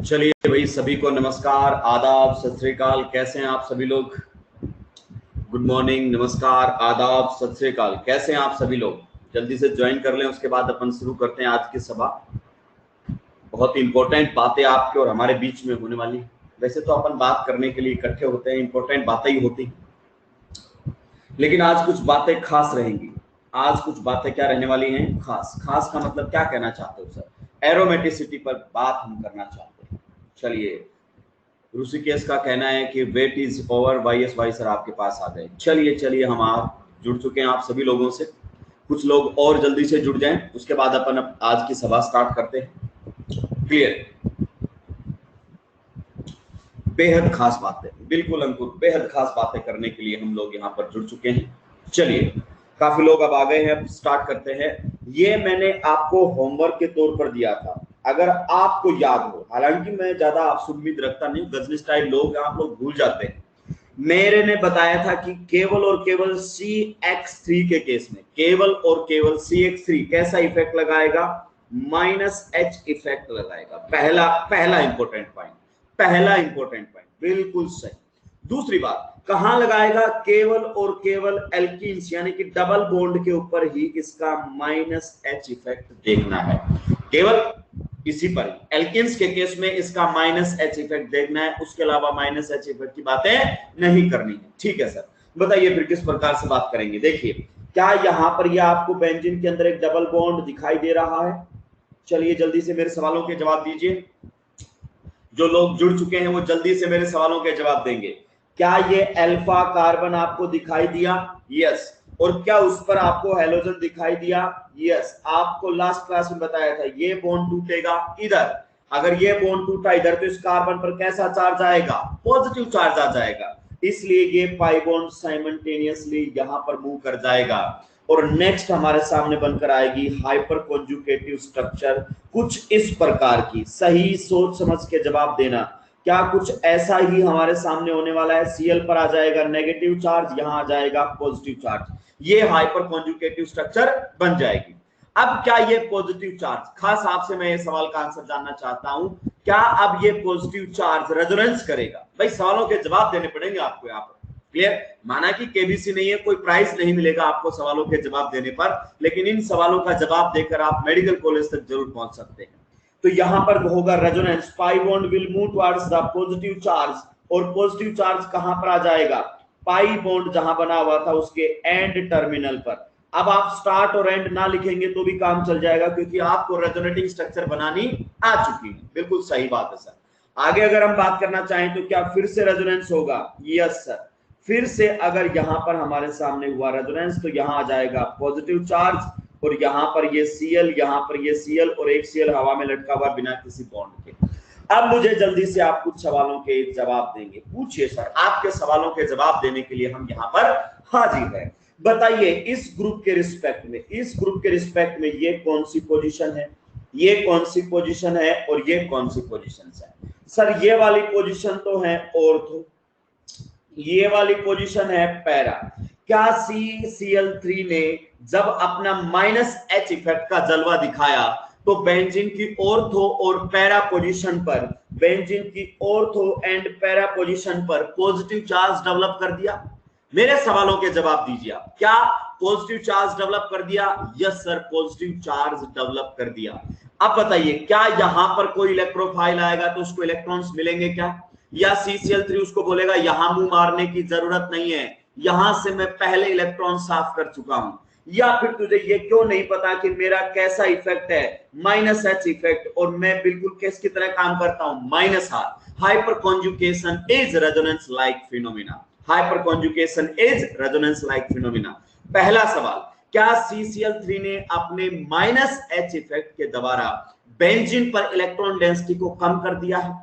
चलिए भाई, सभी को नमस्कार, आदाब, सत श्री अकाल। कैसे हैं आप सभी लोग? गुड मॉर्निंग, नमस्कार, आदाब, सत श्री अकाल। कैसे हैं आप सभी लोग? जल्दी से ज्वाइन कर लें, उसके बाद अपन शुरू करते हैं आज की सभा। बहुत ही इंपॉर्टेंट बातें आपके और हमारे बीच में होने वाली। वैसे तो अपन बात करने के लिए इकट्ठे होते हैं, इंपॉर्टेंट बातें ही होती, लेकिन आज कुछ बातें खास रहेंगी। आज कुछ बातें क्या रहने वाली हैं? खास। खास का मतलब क्या कहना चाहते हो सर? एरोमेटिसिटी पर बात हम करना चाहते हैं। चलिए, ऋषिकेश का कहना है कि wait is over. Why sir आपके पास आ गए। चलिए हम आप जुड़ चुके हैं आप सभी लोगों से। कुछ लोग और जल्दी से जुड़ जाएं, उसके बाद अपन आज की सभा स्टार्ट करते हैं। क्लियर? बेहद खास बातें, बिल्कुल अंकुर, बेहद खास बातें करने के लिए हम लोग यहाँ पर जुड़ चुके हैं। चलिए, काफी लोग अब आ गए हैं, अब स्टार्ट करते हैं। ये मैंने आपको होमवर्क के तौर पर दिया था, अगर आपको याद हो। हालांकि मैं ज्यादा आपसे उम्मीद रखता नहीं, गजनी स्टाइल लोग आप लोग भूल जाते हैं। मेरे ने बताया था कि केवल और केवल CX3 के केस में, केवल और केवल CX3 कैसा इफेक्ट लगाएगा? -H इफेक्ट लगाएगा। पहला इंपॉर्टेंट पॉइंट, बिल्कुल सही। दूसरी बात, कहां लगाएगा? केवल और केवल एल्कीन्स यानी कि डबल बॉन्ड के ऊपर ही इसका -H इफेक्ट देखना है। केवल इसी पर, एल्किन्स के केस में इसका -H इफेक्ट देखना है, उसके अलावा -H इफेक्ट की बातें नहीं करनी है। ठीक है सर, बताइए फिर किस प्रकार से बात करेंगे। देखिए, क्या यहां पर यह आपको बेंजीन के अंदर एक डबल बॉन्ड दिखाई दे रहा है? चलिए जल्दी से मेरे सवालों के जवाब दीजिए। जो लोग जुड़ चुके हैं वो जल्दी से मेरे सवालों के जवाब देंगे। क्या ये अल्फा कार्बन आपको दिखाई दिया? यस। और क्या उस पर आपको हेलोजन दिखाई दिया? यस। आपको लास्ट क्लास में बताया था ये बॉन्ड टूटेगा इधर। अगर ये बॉन्ड टूटा इधर तो इस कार्बन पर कैसा चार्ज आएगा? पॉजिटिव चार्ज आ जाएगा। इसलिए ये पाई बॉन्ड साइमल्टेनियसली यहां पर मूव कर जाएगा। और नेक्स्ट हमारे सामने बनकर आएगी हाइपर कॉन्जुगेटिव स्ट्रक्चर, कुछ इस प्रकार की। सही सोच समझ के जवाब देना। क्या कुछ ऐसा ही हमारे सामने होने वाला है? Cl पर आ जाएगा नेगेटिव चार्ज, यहां आ जाएगा पॉजिटिव चार्ज। ये हाइपर कॉन्जुगेटिव स्ट्रक्चर बन जाएगी। अब क्या ये पॉजिटिव चार्ज, खास आपसे मैं ये सवाल का आंसर जानना चाहता हूं, क्या अब ये पॉजिटिव चार्ज रेजोनेंस करेगा? भाई सवालों के जवाब देने पड़ेंगे आपको यहाँ पर। क्लियर? माना कि केबीसी नहीं है, कोई प्राइस नहीं मिलेगा आपको सवालों के जवाब देने पर, लेकिन इन सवालों का जवाब देकर आप मेडिकल कॉलेज तक जरूर पहुंच सकते हैं। तो यहां पर होगा resonance, pi bond will move towards the positive charge. और पॉजिटिव चार्ज कहां पर आ जाएगा? पाई बॉन्ड जहां बना हुआ था उसके एंड टर्मिनल पर। अब आप स्टार्ट और एंड ना लिखेंगे तो भी काम चल जाएगा, क्योंकि आपको रेजोनेटिंग स्ट्रक्चर बनानी आ चुकी है। बिल्कुल सही बात है सर। आगे अगर हम बात करना चाहें तो क्या फिर से रेजोनेंस होगा? Yes sir. फिर से अगर यहां पर हमारे सामने हुआ रेजोनेंस तो यहां आ जाएगा पॉजिटिव चार्ज, और यहां पर ये Cl, यहां पर ये Cl, और एक Cl हवा में लटका हुआ बिना किसी बॉन्ड के। अब मुझे जल्दी से आप कुछ सवालों के जवाब देंगे। पूछिए सर, आपके सवालों के जवाब देने के लिए हम यहाँ पर हाजिर हैं। बताइए इस ग्रुप के रिस्पेक्ट में, इस ग्रुप के रिस्पेक्ट में ये कौन सी पोजीशन है, ये कौन सी पोजीशन है, और ये कौन सी पोजीशन है? सर ये वाली पोजीशन तो है ऑर्थो, ये वाली पोजीशन है पैरा। क्या CCl3 ने जब अपना -H इफेक्ट का जलवा दिखाया तो बेंजीन की ऑर्थो और पैरा पोजीशन पर, बेंजीन की ऑर्थो एंड पैरा पोजीशन पर पॉजिटिव चार्ज डेवलप कर दिया? मेरे सवालों के जवाब दीजिए आप। क्या पॉजिटिव चार्ज डेवलप कर दिया? Yes sir, positive charge develop कर दिया। अब बताइए, क्या यहां पर कोई इलेक्ट्रोफाइल आएगा तो उसको इलेक्ट्रॉन्स मिलेंगे क्या? या CCl3 उसको बोलेगा यहां मुंह मारने की जरूरत नहीं है, यहां से मैं पहले इलेक्ट्रॉन साफ कर चुका हूं? या फिर तुझे ये क्यों नहीं पता कि मेरा कैसा इफेक्ट है? -H इफेक्ट, और मैं बिल्कुल किसकी तरह काम करता हूं? -R। Hyper conjugation is resonance like phenomena. Hyper conjugation is resonance like phenomena. पहला सवाल, क्या CCl3 ने अपने -H इफेक्ट के द्वारा बेंजीन पर इलेक्ट्रॉन डेंसिटी को कम कर दिया है?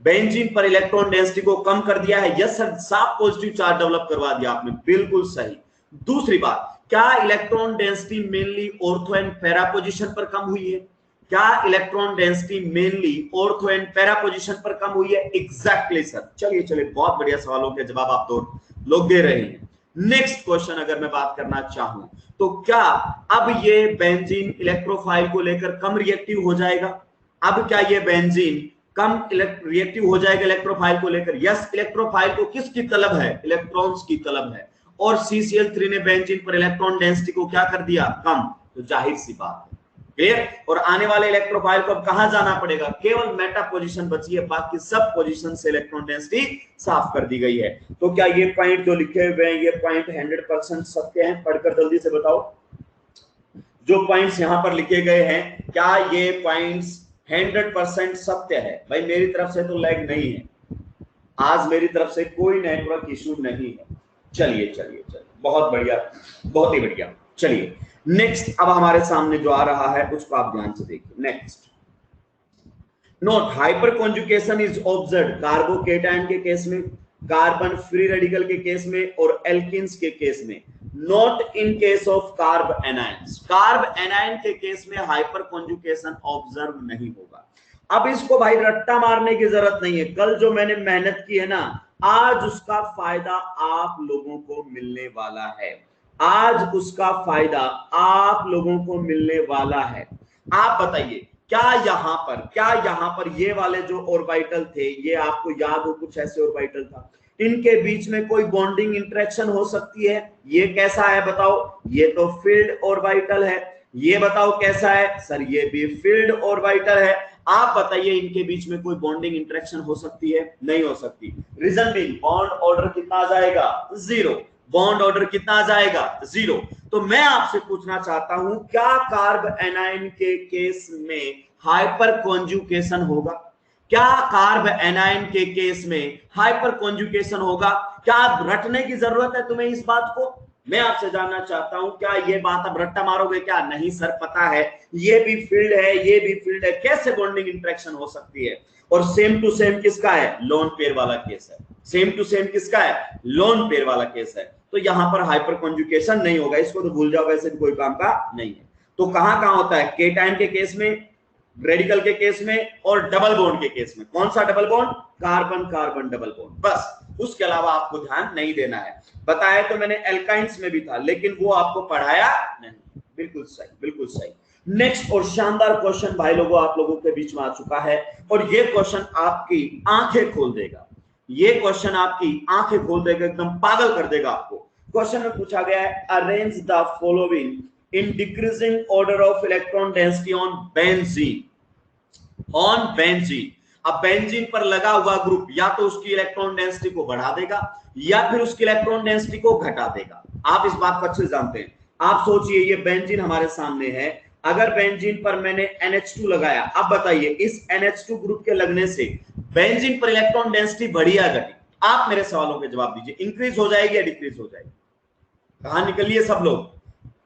बेंजीन पर इलेक्ट्रॉन डेंसिटी को कम कर दिया है? यस सर, साफ पॉजिटिव चार्ज डेवलप करवा दिया आपने, बिल्कुल सही। दूसरी बात, क्या electron density mainly ortho and para position पर कम हुई है? क्या electron density mainly ortho and para position पर कम हुई है? Exactly sir. चलिए बहुत बढ़िया सवालों के जवाब आप दो लोग दे रहे हैं। नेक्स्ट क्वेश्चन अगर मैं बात करना चाहूं तो क्या अब ये बेंजीन इलेक्ट्रोफाइल को लेकर कम रिएक्टिव हो जाएगा? अब क्या ये बेंजीन कम रिएक्टिव हो जाएगा इलेक्ट्रोफाइल को लेकर। यस, इलेक्ट्रोफाइल को किसकी तलब है? इलेक्ट्रॉन्स की तलब है। और CCl3 ने बेंजीन पर इलेक्ट्रॉन डेंसिटी को क्या कर दिया? कम। तो जाहिर सी बात है, क्लियर। और आने वाले इलेक्ट्रोफाइल को अब कहां जाना पड़ेगा? केवल मेटा पोजीशन बची है, बाकी सब पोजीशन से इलेक्ट्रॉन डेंसिटी साफ कर दी गई है। तो क्या ये पॉइंट जो लिखे हुए हैं ये पॉइंट 100% सत्य हैं? पढ़कर जल्दी से बताओ, जो पॉइंट्स यहां पर लिखे गए हैं क्या ये पॉइंट्स 100% सत्य है? भाई मेरी तरफ से तो लैग नहीं है, आज मेरी तरफ से कोई नेटवर्क इशू नहीं है। चलिए चलिए चलिए, बहुत बढ़िया, बहुत ही बढ़िया। चलिए नेक्स्ट, अब हमारे सामने जो आ रहा है उसको आप ध्यान से देखिए। Next note, hyper conjugation is observed carbocation के केस में, कार्बन फ्री रेडिकल के केस में और एल्किन्स के केस में, not in case of carb anions. Carb anion के केस में हाइपर कॉन्जुगेशन ऑब्जर्व नहीं होगा। अब इसको भाई रट्टा मारने की जरूरत नहीं है, कल जो मैंने मेहनत की है ना, आज उसका फायदा आप लोगों को मिलने वाला है। आज उसका फायदा आप लोगों को मिलने वाला है। आप बताइए, क्या यहां पर ये वाले जो ऑर्बिटल थे, ये आपको याद हो कुछ ऐसे ऑर्बिटल था, इनके बीच में कोई बॉन्डिंग इंटरेक्शन हो सकती है? ये कैसा है बताओ? ये तो फील्ड ऑर्बिटल है। ये बताओ कैसा है? सर ये भी फील्ड ऑर्बिटल है। आप बताइए इनके बीच में कोई बॉन्डिंग इंटरेक्शन हो सकती है? नहीं हो सकती। रीजन बीइंग बॉन्ड ऑर्डर कितना आ जाएगा? 0। बॉन्ड ऑर्डर कितना आ जाएगा? 0। तो मैं आपसे पूछना चाहता हूं, क्या कार्ब एनायन के केस में हाइपर कॉन्जुगेशन होगा? क्या कार्ब एनायन के केस में हाइपर कॉन्जुगेशन होगा? क्या रटने की जरूरत है तुम्हें इस बात को? मैं आपसे जानना चाहता हूं, क्या ये बात अब रट्टा मारोगे क्या? नहीं सर, पता है ये भी फील्ड है, ये भी फील्ड है, कैसे बॉन्डिंग इंटरेक्शन हो सकती है? और सेम टू सेम किसका है? लोन पेयर वाला केस है। सेम टू सेम किसका है? लोन पेयर वाला केस है। तो यहां पर हाइपर कॉन्जुगेशन नहीं होगा, इसको तो भूल जाओ, वैसे भी कोई काम का नहीं है। तो कहां कहां होता है? केटायन के केस में, रेडिकल के केस में और डबल बॉन्ड के केस में। कौन सा double bond? Carbon carbon double bond, बस। उसके अलावा आपको ध्यान नहीं देना है। बताया तो मैंने एल्काइंस में भी था, लेकिन वो आपको पढ़ाया नहीं। बिल्कुल सही, बिल्कुल सही। नेक्स्ट और शानदार क्वेश्चन भाई लोगों आप लोगों के बीच में आ चुका है, और ये क्वेश्चन आपकी आंखें खोल देगा। ये क्वेश्चन आपकी आंखें खोल देगा, एकदम पागल कर देगा आपको। क्वेश्चन में पूछा गया है, arrange the following in decreasing order of electron density on benzene. On benzene, अब बेंजीन पर लगा हुआ ग्रुप या तो उसकी इलेक्ट्रॉन डेंसिटी को बढ़ा देगा या फिर उसकी इलेक्ट्रॉन डेंसिटी को घटा देगा। आप इस बात को अच्छे से जानते हैं। आप सोचिए, ये बेंजीन हमारे सामने है, अगर बेंजीन पर मैंने NH2 लगाया, अब बताइए इस NH2 ग्रुप के लगने से बेंजीन पर इलेक्ट्रॉन डेंसिटी बढ़ी या घटी? आप मेरे सवालों के जवाब दीजिए, इंक्रीज हो जाएगी या डिक्रीज हो जाएगी? कहां निकलिए सब लोग।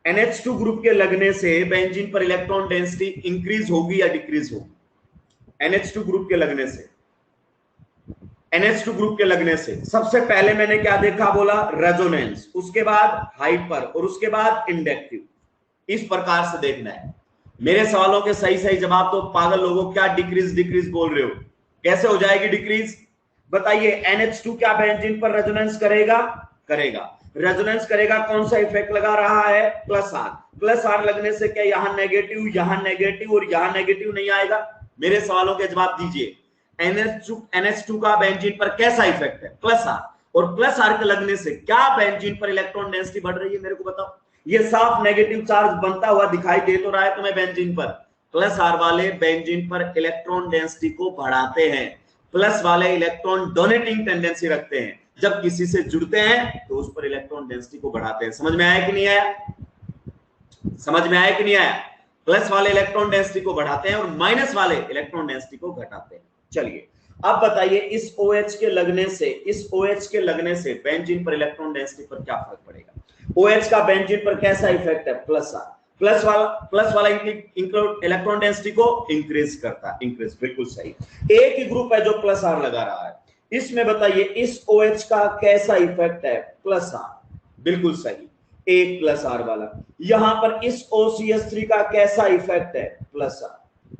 NH2 ग्रुप के लगने से बेंजीन पर इलेक्ट्रॉन डेंसिटी इंक्रीज होगी या डिक्रीज होगी? NH2 ग्रुप के लगने से, NH2 ग्रुप के लगने से सबसे पहले मैंने क्या देखा? बोला रेजोनेंस, उसके बाद हाइपर और उसके बाद इंडक्टिव। इस प्रकार से देखना है। मेरे सवालों के सही सही जवाब तो पागल लोगों, क्या डिक्रीज डिक्रीज बोल रहे हो? कैसे हो जाएगी डिक्रीज? बताइए, NH2 क्या बेंजीन पर रेजोनेंस करेगा? करेगा। रेजोनेंस करेगा, कौन सा इफेक्ट लगा रहा है? Plus R. प्लस आर लगने से क्या यहां नेगेटिव और यहां नेगेटिव नहीं आएगा? मेरे सवालों के जवाब दीजिए। NH2 का बेंजीन पर कैसा इफेक्ट है? Plus R. और प्लस आर के लगने से क्या बेंजीन पर इलेक्ट्रॉन डेंसिटी बढ़ रही है? मेरे को बताओ। ये साफ नेगेटिव चार्ज बनता हुआ दिखाई दे तो रहा है तुम्हें बेंजीन पर। प्लस आर वाले बेंजीन पर इलेक्ट्रॉन डेंसिटी को बढ़ाते हैं। प्लस वाले इलेक्ट्रॉन डोनेटिंग टेंडेंसी रखते हैं, जब किसी से जुड़ते हैं तो उस पर इलेक्ट्रॉन डेंसिटी को बढ़ाते हैं। समझ में आया कि नहीं आया? समझ में आया कि नहीं आया? प्लस वाले इलेक्ट्रॉन डेंसिटी को बढ़ाते हैं और माइनस वाले इलेक्ट्रॉन डेंसिटी को घटाते हैं। चलिए अब बताइए, इस OH के लगने से बेंजीन पर इलेक्ट्रॉन डेंसिटी पर क्या फर्क पड़ेगा? OH का बेंजीन पर कैसा इफेक्ट है? Plus R. प्लस वाला इलेक्ट्रॉन डेंसिटी को इंक्रीज करता है। इंक्रीज, बिल्कुल सही। एक ही ग्रुप है जो प्लस आर लगा रहा है, इसमें बताइए इस OH का कैसा इफेक्ट है? प्लस आर, बिल्कुल सही। एक प्लस आर वाला। यहां पर इस OCH3 का कैसा इफेक्ट है? Plus R.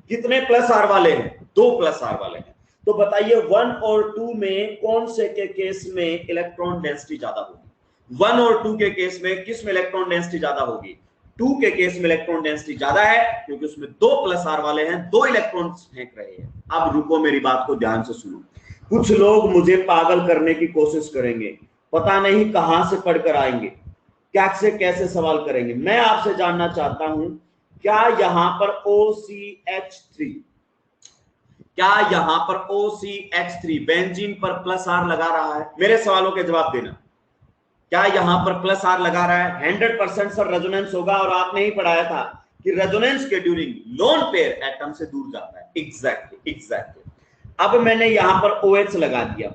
कितने प्लस आर वाले हैं? 2 प्लस आर वाले हैं। तो बताइए 1 और 2 में कौन से के केस में इलेक्ट्रॉन डेंसिटी ज्यादा होगी? 1 और 2 के केस में किस में इलेक्ट्रॉन डेंसिटी ज्यादा होगी? 2 के केस में इलेक्ट्रॉन डेंसिटी ज्यादा है क्योंकि उसमें 2 प्लस आर वाले हैं, 2 इलेक्ट्रॉन फेंक रहे हैं। अब रुको, मेरी बात को ध्यान से सुनो। कुछ लोग मुझे पागल करने की कोशिश करेंगे, पता नहीं कहां से पढ़कर आएंगे, क्या से कैसे सवाल करेंगे। मैं आपसे जानना चाहता हूं, क्या यहां पर OCH3, क्या यहां पर OCH3 बेंजीन पर प्लस आर लगा रहा है? मेरे सवालों के जवाब देना। क्या यहां पर प्लस आर लगा रहा है? 100% सर रेजोनेंस होगा, और आपने ही पढ़ाया था कि रेजोनेंस के ड्यूरिंग लोन पेयर एटम से दूर जाता है। एग्जैक्टली। अब मैंने यहां पर OH लगा दिया,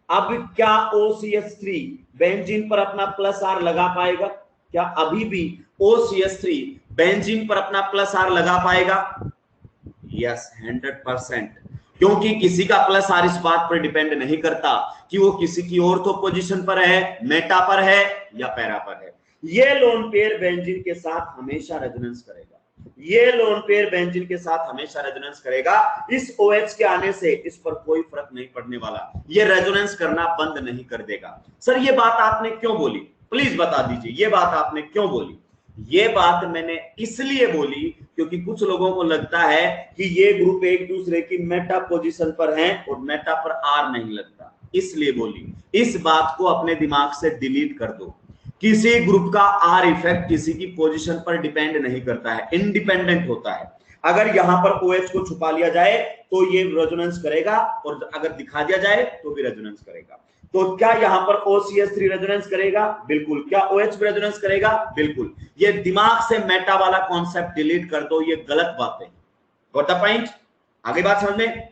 अब क्या OCH3 बेंजीन पर अपना प्लस आर लगा पाएगा? क्या अभी भी OCH3 बेंजीन पर अपना प्लस आर लगा पाएगा? यस, 100%। क्योंकि किसी का प्लस आर इस बात पर डिपेंड नहीं करता कि वो किसी की ऑर्थो पोजीशन पर है, मेटा पर है या पैरा पर है। ये लोन पेयर बेंजीन के साथ हमेशा रेजोनेंस करेगा, ये लोन पेयर बेंजीन के साथ हमेशा रेजोनेंस करेगा। इस OH के आने से इस पर कोई फर्क नहीं पड़ने वाला, ये रेजोनेंस करना बंद नहीं कर देगा। सर ये बात आपने क्यों बोली, प्लीज बता दीजिए, ये बात आपने क्यों बोली? ये बात मैंने इसलिए बोली क्योंकि कुछ लोगों को लगता है कि ये ग्रुप एक दूसरे की मेटा पोजीशन पर हैं और मेटा पर आर नहीं लगता, इसलिए बोली। इस बात को अपने दिमाग से डिलीट कर दो। किसी ग्रुप का आर इफेक्ट किसी की पोजीशन पर डिपेंड नहीं करता है, इंडिपेंडेंट होता है। अगर यहां पर OH को छुपा लिया जाए तो ये रेजोनेंस करेगा, और अगर दिखा दिया जाए तो भी रेजोनेंस करेगा। तो क्या यहां पर OCH3 रेजोनेंस करेगा? बिल्कुल। क्या OH भी रेजोनेंस करेगा? बिल्कुल। ये दिमाग से मेटा वाला कॉन्सेप्ट डिलीट कर दो, ये गलत बात है। Got the point? आगे बात समझ में?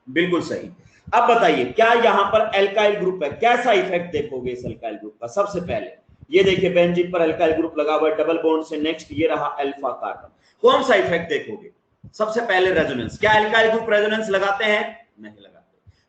बिल्कुल सही। अब बताइए, क्या यहां पर एल्काइल ग्रुप है, कैसा इफेक्ट देखोगे इस एल्काइल ग्रुप का? सबसे पहले ये देखिए, बेंजीन पर एल्काइल ग्रुप लगा हुआ है डबल बॉन्ड से, नेक्स्ट ये रहा अल्फा कार्बन। कौन सा इफेक्ट देखोगे? सबसे पहले रेजोनेंस। क्या एल्काइल ग्रुप रेजोनेंस लगाते हैं? नहीं लगाते।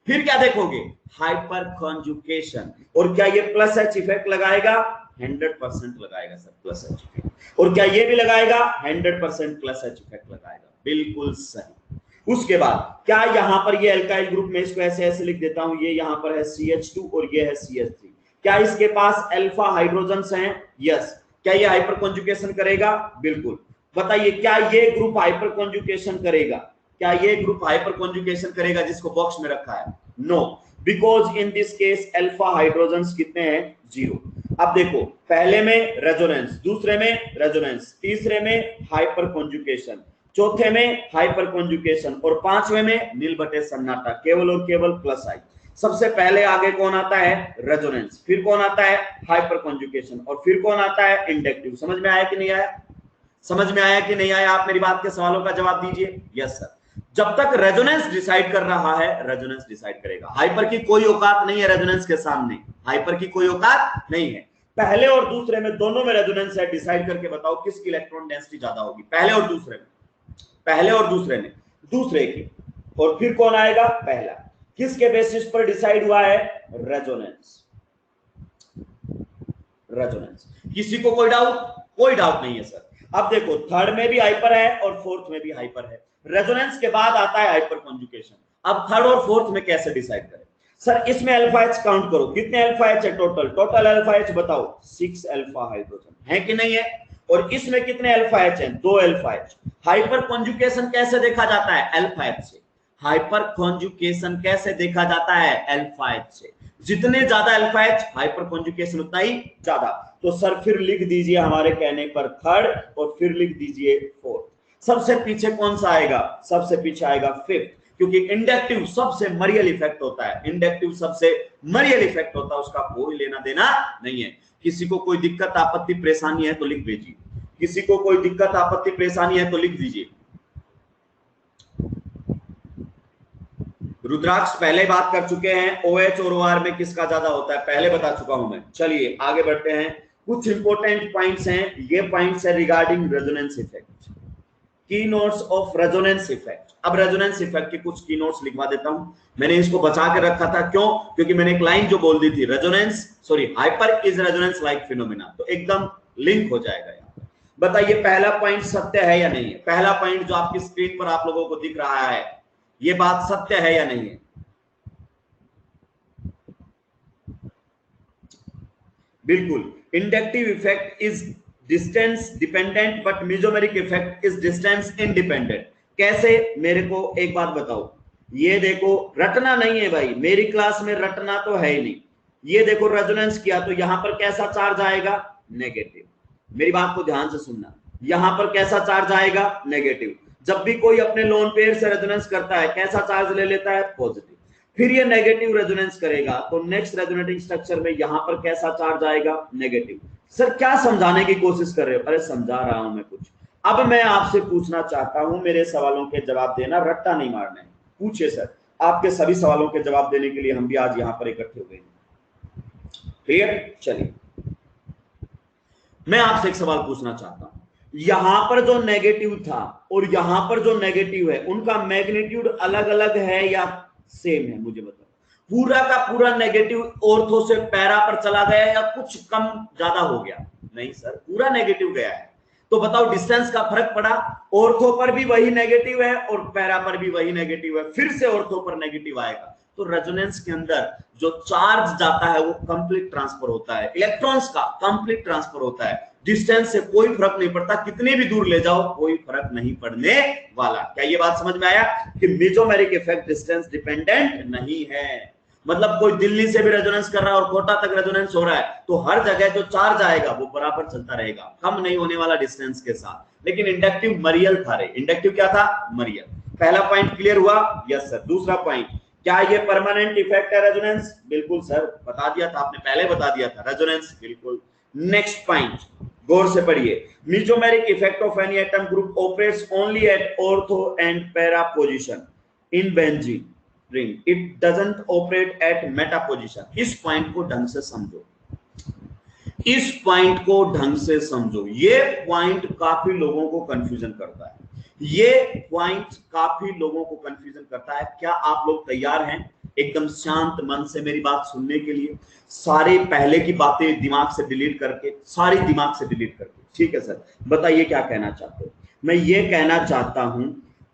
फिर क्या देखोगे? Hyper conjugation. और क्या ये प्लस H इफेक्ट लगाएगा? 100% लगाएगा सर प्लस H इफेक्ट। और क्या ये भी लगाएगा? 100% प्लस H इफेक्ट लगाएगा। बिल्कुल सही। उसके बाद क्या यहां पर ये एल्काइल ग्रुप में, इसको ऐसे ऐसे लिख देता हूं, ये यहां पर है CH2 और ये है CH3। क्या इसके पास अल्फा हाइड्रोजन्स हैं? यस। क्या ये हाइपर कॉन्जुगेशन करेगा? बिल्कुल। बताइए, क्या ये ग्रुप हाइपर कॉन्जुगेशन करेगा? क्या ये ग्रुप हाइपर कॉन्जुगेशन करेगा जिसको बॉक्स में रखा है? No, because in this case alpha hydrogens कितने हैं? 0। अब देखो, पहले में रेजोनेंस, दूसरे में रेजोनेंस, तीसरे में हाइपर कॉन्जुगेशन, चौथे में हाइपर कॉन्जुगेशन, और पांचवे में नील बटे सन्नाटा, केवल और केवल प्लस आई। सबसे पहले आगे कौन आता है? रेजोनेंस। फिर कौन आता है? Hyper conjugation. और फिर कौन आता है? इंडक्टिव। समझ में आया कि नहीं आया? समझ में आया कि नहीं आया? आप मेरी बात के सवालों का जवाब दीजिए। Yes sir. जब तक रेजोनेंस डिसाइड कर रहा है, रेजोनेंस डिसाइड करेगा। हाइपर की कोई औकात नहीं है रेजोनेंस के सामने, हाइपर की कोई औकात नहीं है। पहले और दूसरे में, दोनों में रेजोनेंस है। डिसाइड करके बताओ किसकी इलेक्ट्रॉन डेंसिटी ज्यादा होगी, पहले और दूसरे में? पहले और दूसरे में, दूसरे की। और फिर कौन आएगा? पहला। किसके बेसिस पर डिसाइड हुआ है? रेजोनेंस। रेजोनेंस। किसी को कोई डाउट? कोई डाउट नहीं है सर। अब देखो, थर्ड में भी हाइपर है और फोर्थ में भी हाइपर है। रेजोनेंस के बाद आता है हाइपर कॉन्जुगेशन। अब थर्ड और फोर्थ में कैसे डिसाइड करें? सर इसमें अल्फा H काउंट करो, कितने अल्फा H है टोटल? टोटल अल्फा H बताओ। 6 अल्फा हाइड्रोजन है कि नहीं है? और इसमें कितने अल्फा H हैं? 2 अल्फा H। हाइपर कॉन्जुगेशन कैसे देखा जाता है? अल्फा H से। हाइपर कॉन्जुगेशन कैसे देखा जाता है? अल्फा H से। जितने ज्यादा अल्फा H, हाइपर कॉन्जुगेशन उतना ही ज्यादा। तो सर फिर लिख दीजिए हमारे कहने पर थर्ड, और फिर लिख दीजिए फोर्थ। सबसे पीछे कौन सा आएगा? सबसे पीछे आएगा फिफ्थ, क्योंकि इंडक्टिव सबसे मरियल इफेक्ट होता है। इंडक्टिव सबसे मरियल इफेक्ट होता है, उसका कोई लेना देना नहीं है। किसी को कोई दिक्कत आपत्ति परेशानी है तो लिख दीजिए, किसी को कोई दिक्कत आपत्ति परेशानी है तो लिख दीजिए। रुद्राक्ष पहले बात कर चुके हैं, OH और OR में किसका ज्यादा होता है पहले बता चुका हूं मैं। चलिए आगे बढ़ते हैं। कुछ इंपॉर्टेंट पॉइंट्स हैं, ये पॉइंट्स है रिगार्डिंग रेजोनेंस इफेक्ट, की नोट्स ऑफ रेजोनेंस इफेक्ट। अब रेजोनेंस इफेक्ट के कुछ की नोट्स लिखवा देता हूं। मैंने इसको बचा के रखा था, क्यों? क्योंकि मैंने एक लाइन जो बोल दी थी, hyper is resonance like phenomena, तो एकदम लिंक हो जाएगा यहाँ पर। बताइए पहला पॉइंट सत्य है या नहीं है? पहला पॉइंट जो आपकी स्क्रीन पर आप लोगों को दिख रहा है, ये बात सत्य है या नहीं है? बिल्कुल। Inductive effect is distance dependent but mesomeric effect is distance independent. कैसे, मेरे को एक बात बताओ। ये देखो रटना नहीं है भाई, मेरी क्लास में रटना तो है ही नहीं। ये देखो रेजोनेंस किया तो यहां पर कैसा चार्ज आएगा, नेगेटिव। मेरी बात को ध्यान से सुनना, यहां पर कैसा चार्ज आएगा, नेगेटिव। जब भी कोई अपने लोन पेयर से रेजोनेंस करता है कैसा चार्ज ले लेता है, पॉजिटिव। फिर ये नेगेटिव रेजोनेंस करेगा तो नेक्स्ट रेजोनेटिंग स्ट्रक्चर में यहां पर कैसा चार्ज आएगा, नेगेटिव। सर क्या समझाने की कोशिश कर रहे हो, अरे समझा रहा हूं मैं कुछ। अब मैं आपसे पूछना चाहता हूं, मेरे सवालों के जवाब देना, रट्टा नहीं मारना है। पूछिए सर, आपके सभी सवालों के जवाब देने के लिए हम भी आज यहां पर इकट्ठे हो गए। क्लियर, चलिए मैं आपसे एक सवाल पूछना चाहता हूं। यहां पर जो नेगेटिव था और यहां पर जो नेगेटिव है उनका मैग्नीट्यूड अलग अलग है या सेम है, मुझे बताओ। पूरा का पूरा नेगेटिव ऑर्थो से पैरा पर चला गया या कुछ कम ज्यादा हो गया, नहीं सर पूरा नेगेटिव गया है। तो बताओ डिस्टेंस का फर्क पड़ा, ऑर्थो पर भी वही नेगेटिव है और पैरा पर भी वही नेगेटिव है, फिर से ऑर्थो पर नेगेटिव आएगा। तो रेजोनेंस के अंदर जो चार्ज जाता है वो कंप्लीट ट्रांसफर होता है, इलेक्ट्रॉन्स का कंप्लीट ट्रांसफर होता है। डिस्टेंस से कोई फर्क नहीं पड़ता, कितने भी दूर ले जाओ कोई फर्क नहीं पड़ने वाला। क्या ये बात समझ में आया कि मेसोमेरिक इफेक्ट डिस्टेंस डिपेंडेंट नहीं है। मतलब कोई दिल्ली से भी रेजोनेंस कर रहा है और कोटा तक रेजोनेंस हो रहा है तो हर जगह जो चार्ज आएगा वो बराबर चलता रहेगा, कम नहीं होने वाला डिस्टेंस के साथ। लेकिन इंडक्टिव मरियल था रे, इंडक्टिव क्या था, मरियल। पहला पॉइंट क्लियर हुआ, यस सर। दूसरा पॉइंट, क्या ये परमानेंट इफेक्ट है रेजोनेंस, बिल्कुल सर बता दिया था आपने, पहले बता दिया था, रेजोनेंस बिल्कुल। नेक्स्ट पॉइंट गौर से पढ़िए, mesomeric effect of any atom group operates only at ortho and para position in benzene ring, it doesn't operate at meta position. इस पॉइंट को ढंग से समझो, इस पॉइंट को ढंग से समझो। ये पॉइंट काफी लोगों को कंफ्यूजन करता है, ये पॉइंट काफी लोगों को कंफ्यूजन करता है। क्या आप लोग तैयार हैं एकदम शांत मन से मेरी बात सुनने के लिए, सारे पहले की बातें दिमाग से डिलीट करके, सारी दिमाग से डिलीट करके? ठीक है सर, बताइए क्या कहना चाहते हो। मैं ये कहना चाहता हूं,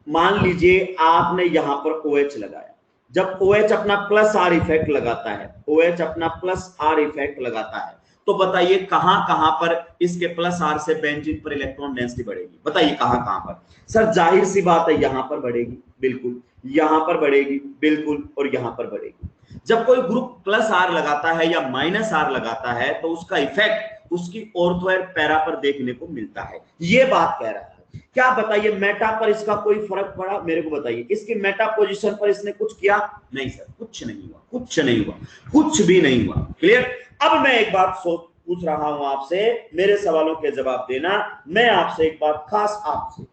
मान लीजिए आपने यहां पर OH लगाया, जब OH अपना प्लस आर इफेक्ट लगाता है, OH अपना प्लस आर इफेक्ट लगाता है, तो बताइए कहां कहां पर इसके प्लस आर से बेंजीन पर इलेक्ट्रॉन डेंसिटी बढ़ेगी, बताइए कहां कहां पर। सर जाहिर सी बात है यहां पर बढ़ेगी, बिल्कुल, यहां पर बढ़ेगी, बिल्कुल, और यहां पर बढ़ेगी। जब कोई ग्रुप प्लस आर लगाता है या माइनस आर लगाता है तो उसका इफेक्ट उसकी ऑर्थो और पैरा पर देखने को मिलता है, ये बात कह रहा है। क्या बताइए मेटा पर इसका कोई फर्क पड़ा, मेरे को बताइए। इसकी मेटा पोजीशन पर इसने कुछ किया, नहीं सर कुछ नहीं हुआ, कुछ नहीं हुआ, कुछ भी नहीं हुआ। क्लियर। अब मैं एक बात पूछ रहा हूं आपसे, मेरे सवालों के जवाब देना। मैं आपसे एक बात खास, आपसे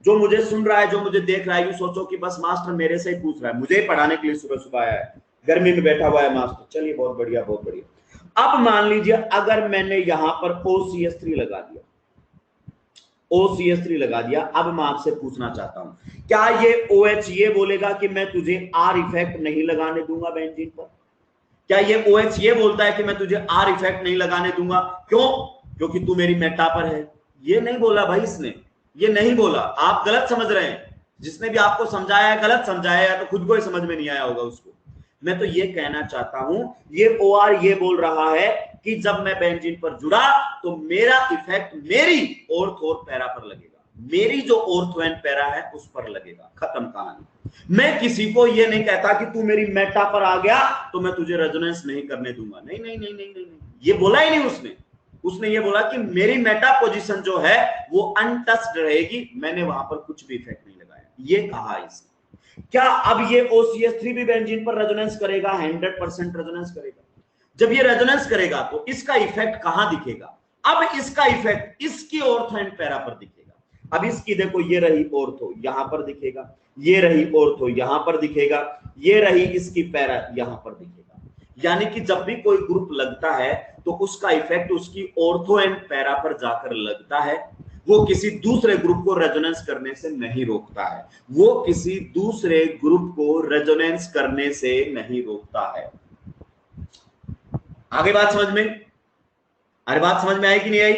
जो मुझे सुन रहा है, जो मुझे देख रहा है, यूं सोचो कि बस मास्टर मेरे से ही पूछ रहा है, मुझे ही पढ़ाने के लिए सुबह सुबह आया है, गर्मी में बैठा हुआ है मास्टर। चलिए बहुत बढ़िया, बहुत बढ़िया। अब मान लीजिए अगर मैंने यहां पर OCH3 लगा दिया, OCH3 लगा दिया, अब मैं आपसे पूछना चाहता हूं, क्या ये OH ये बोलेगा कि मैं तुझे R इफेक्ट नहीं लगाने दूंगा बेंजीन पर? क्या ये OH ये बोलता है कि मैं तुझे R इफेक्ट नहीं लगाने दूंगा? क्यों? क्योंकि तू मेरी मेटा पर है। ये नहीं बोला भाई इसने, ये नहीं बोला, आप गलत समझ रहे हैं। जिसने भी आपको समझाया है गलत समझाया है, तो खुद को ही समझ में नहीं आया होगा उसको। मैं तो ये कहना चाहता हूं, ये OR ये बोल रहा है कि जब मैं बेंजीन पर जुड़ा तो मेरा इफेक्ट मेरी ऑर्थो और पैरा पर लगेगा, मेरी जो ऑर्थो एंड पैरा है उस पर लगेगा, खत्म कहानी। मैं किसी को ये नहीं कहता कि तू मेरी मेटा पर आ गया तो मैं तुझे रेजोनेंस नहीं करने दूंगा, नहीं नहीं नहीं नहीं नहीं, ये बोला ही नहीं उसने। उसने ये बोला कि मेरी मेटा पोजीशन जो है वो अनटच्ड रहेगी, मैंने वहां पर कुछ भी इफेक्ट नहीं लगाया, ये कहा इसने। क्या अब ये OCH3 भी बेंजीन पर रेजोनेंस करेगा? 100% रेजोनेंस करेगा। जब ये रेजोनेंस करेगा तो इसका इफेक्ट कहां दिखेगा? अब इसका इफेक्ट इसकी ऑर्थो एंड पैरा पर दिखेगा। अब इसकी देखो, ये रही ऑर्थो, यहां पर दिखेगा, ये रही ऑर्थो, यहां पर दिखेगा, ये रही इसकी पैरा, यहां पर दिखेगा। यानी कि जब भी कोई ग्रुप लगता है तो उसका इफेक्ट उसकी ऑर्थो एंड पैरा पर जाकर लगता है, वो किसी दूसरे ग्रुप को रेजोनेंस करने से नहीं रोकता है, वो किसी दूसरे ग्रुप को रेजोनेंस करने से नहीं रोकता है। आगे बात समझ में? अरे बात समझ में आई कि नहीं आई?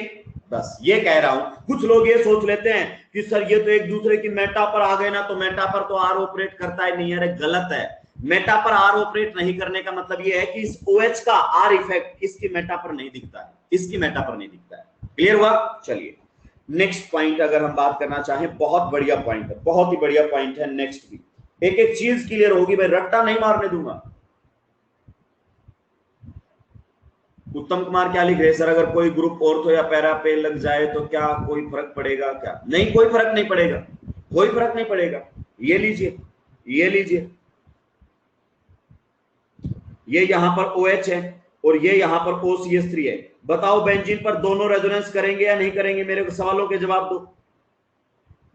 बस ये कह रहा हूं। कुछ लोग ये सोच लेते हैं कि सर ये तो एक दूसरे की मेटा पर आ गए ना, तो मेटा पर तो R ऑपरेट करता है नहीं। अरे गलत है, मेटा पर R ऑपरेट नहीं करने का मतलब ये है कि इस OH का R इफेक्ट इसकी मेटा पर नहीं दिखता है, इसकी मेटा पर नहीं दिखता है। क्लियर हुआ? चलिए नेक्स्ट पॉइंट अगर हम बात करना चाहें, बहुत बढ़िया पॉइंट है, बहुत ही बढ़िया पॉइंट है। नेक्स्ट भी एक एक चीज क्लियर होगी, मैं रट्टा नहीं मारने दूंगा। उत्तम कुमार क्या लिख रहे सर, अगर कोई ग्रुप ऑर्थो या पैरा पे लग जाए तो क्या कोई फर्क पड़ेगा क्या? नहीं, कोई फर्क नहीं पड़ेगा, कोई फर्क नहीं पड़ेगा। ये लीजिए, ये लीजिए, ये यहां पर OH है और ये यहां पर OCH3 है। बताओ बेंजीन पर दोनों रेजोनेंस करेंगे या नहीं करेंगे? मेरे सवालों के जवाब दो।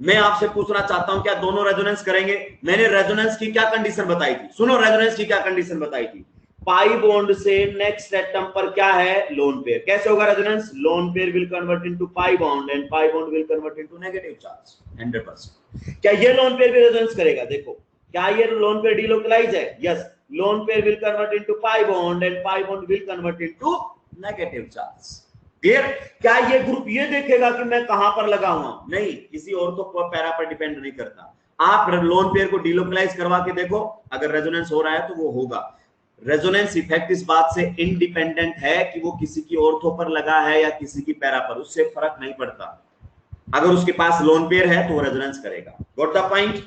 मैं आपसे पूछना चाहता हूं क्या दोनों रेजोनेंस करेंगे? मैंने रेजोनेंस की क्या कंडीशन बताई थी? सुनो, रेजोनेंस की क्या कंडीशन बताई थी? पाई बॉन्ड से नेक्स्ट एटम पर क्या है? Lone pair. कैसे होगा resonance? Lone pair will convert into pi bond and pi bond will convert into negative charge 100%। क्या ये लोन पेयर भी रेजोनेंस करेगा? देखो, क्या ये लोन पेयर डिलोकलाइज है? Yes, lone pair will convert into pi bond and pi bond will convert into negative charge. Clear? क्या ये ग्रुप ये देखेगा कि मैं कहां पर लगा हुआ? नहीं, किसी और तो पैरा पर डिपेंड नहीं करता। आप लोन पेयर को डिलोकलाइज करवा के देखो, अगर रेजोनेंस हो रहा है तो वो होगा। रेजोनेंस इफेक्ट इस बात से इंडिपेंडेंट है कि वो किसी की ऑर्थो पर लगा है या किसी की पैरा पर, उससे फर्क नहीं पड़ता। अगर उसके पास लोन पेयर है तो वो रेजोनेंस करेगा। Got the point?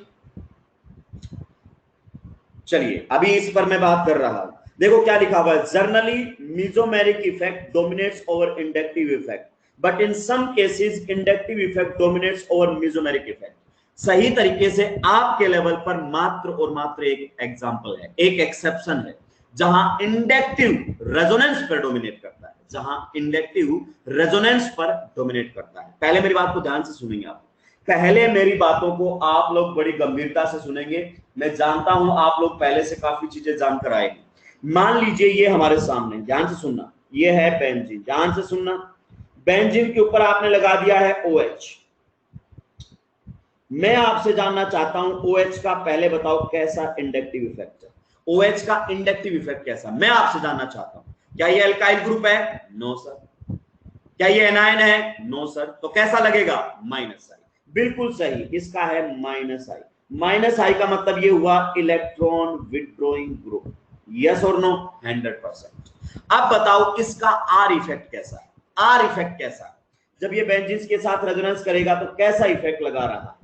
चलिए अभी इस पर मैं बात कर रहा हूं। देखो क्या लिखा हुआ है, generally mesomeric effect dominates over inductive effect, but in some cases inductive effect dominates over mesomeric effect. सही तरीके से आपके लेवल पर मात्र और मात्र एक एग्जांपल है, एक एक्सेप्शन है, जहां इंडक्टिव रेजोनेंस पर डोमिनेट करता है, जहां इंडक्टिव रेजोनेंस पर डोमिनेट करता है। पहले मेरी बात को ध्यान से सुनेंगे आप, पहले मेरी बातों को आप लोग बड़ी गंभीरता से सुनेंगे। मैं जानता हूं आप लोग पहले से काफी चीजें जानकर आए हैं। मान लीजिए ये हमारे सामने, ध्यान से सुनना, ये है बेंजीन, ध्यान से सुनना। बेंजीन के ऊपर आपने लगा दिया है OH। मैं आपसे जानना चाहता हूं OH का पहले बताओ कैसा इंडक्टिव इफेक्ट है? OH का इंडक्टिव इफेक्ट कैसा, मैं आपसे जानना चाहता हूं। क्या ये अल्काइल ग्रुप है? No sir. क्या ये एनायन है? No sir. तो कैसा लगेगा? -I। बिल्कुल सही, इसका है -I। -I का मतलब ये हुआ इलेक्ट्रॉन विथड्रॉइंग ग्रुप। यस और नो? 100%। अब बताओ इसका R इफेक्ट कैसा है? R इफेक्ट कैसा है? जब ये बेंजीन के साथ रेजोनेंस करेगा तो कैसा इफेक्ट लगा रहा है?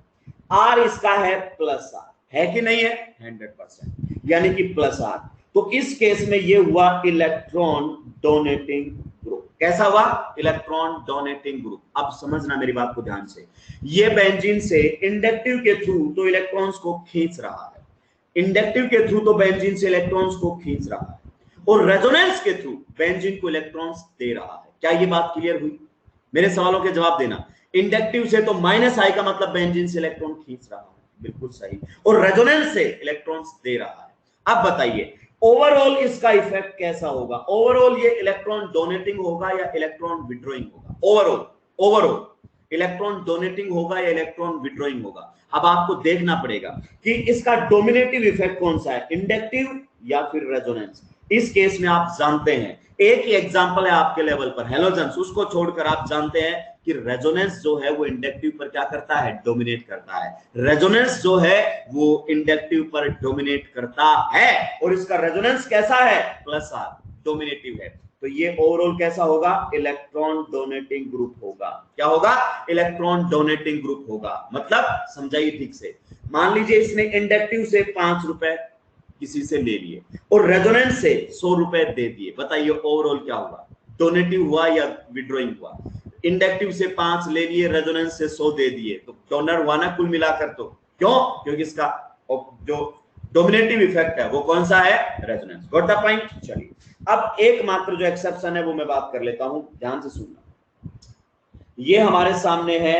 R इसका है +R, है कि नहीं है? 100%, यानी कि +R। तो इस केस में ये हुआ इलेक्ट्रॉन डोनेटिंग ग्रुप। कैसा हुआ? Electron donating group. अब समझना मेरी बात को ध्यान से, ये बेंजीन से इंडक्टिव के थ्रू तो इलेक्ट्रॉन्स को खींच रहा है, इंडक्टिव के थ्रू तो बेंजीन से इलेक्ट्रॉन्स को खींच रहा है, और रेजोनेंस के थ्रू बेंजीन को इलेक्ट्रॉन्स दे रहा है। क्या ये बात क्लियर हुई? मेरे सवालों के जवाब देना। इंडक्टिव से तो -I का मतलब बेंजीन से इलेक्ट्रॉन खींच रहा है, बिल्कुल सही, और रेजोनेंस से इलेक्ट्रॉन्स दे रहा है। अब बताइए ओवरऑल इसका इफेक्ट कैसा होगा? ओवरऑल ये इलेक्ट्रॉन डोनेटिंग होगा या इलेक्ट्रॉन विड्रॉइंग होगा? ओवरऑल इलेक्ट्रॉन डोनेटिंग होगा या इलेक्ट्रॉन विड्रॉइंग होगा? अब आपको देखना पड़ेगा कि इसका डोमिनेटिव इफेक्ट कौन सा है, इंडक्टिव या फिर रेजोनेंस। इस केस में आप जानते हैं, एक ही एग्जांपल है आपके लेवल पर, हैलोजेंस, उसको छोड़कर आप जानते हैं कि रेजोनेंस जो है वो इंडक्टिव पर क्या करता है? डोमिनेट करता है। रेजोनेंस जो है वो इंडक्टिव पर डोमिनेट करता है, और इसका रेजोनेंस कैसा है? +R, डोमिनेटिव है। तो ये ओवरऑल कैसा होगा? इलेक्ट्रॉन डोनेटिंग ग्रुप होगा। क्या होगा? इलेक्ट्रॉन डोनेटिंग ग्रुप होगा। मतलब समझाइए ठीक से, मान लीजिए इसने इंडक्टिव से 5 रुपए किसी से ले लिए और रेजोनेंस से 100 रुपए दे दिए। बताइए ओवरऑल क्या हुआ? डोनेटिव हुआ या विड्रॉइंग हुआ? इंडक्टिव से 5 ले लिए, रेजोनेंस से 100 दे दिए, तो डोनर हुआ ना कुल मिलाकर। तो क्यों? क्योंकि इसका जो डोमिनेटिव इफेक्ट है वो कौन सा है? रेजोनेंस। Got the point? चलिए अब एकमात्र जो एक्सेप्शन है वो मैं बात कर लेता हूं, ध्यान से सुनना। ये हमारे सामने है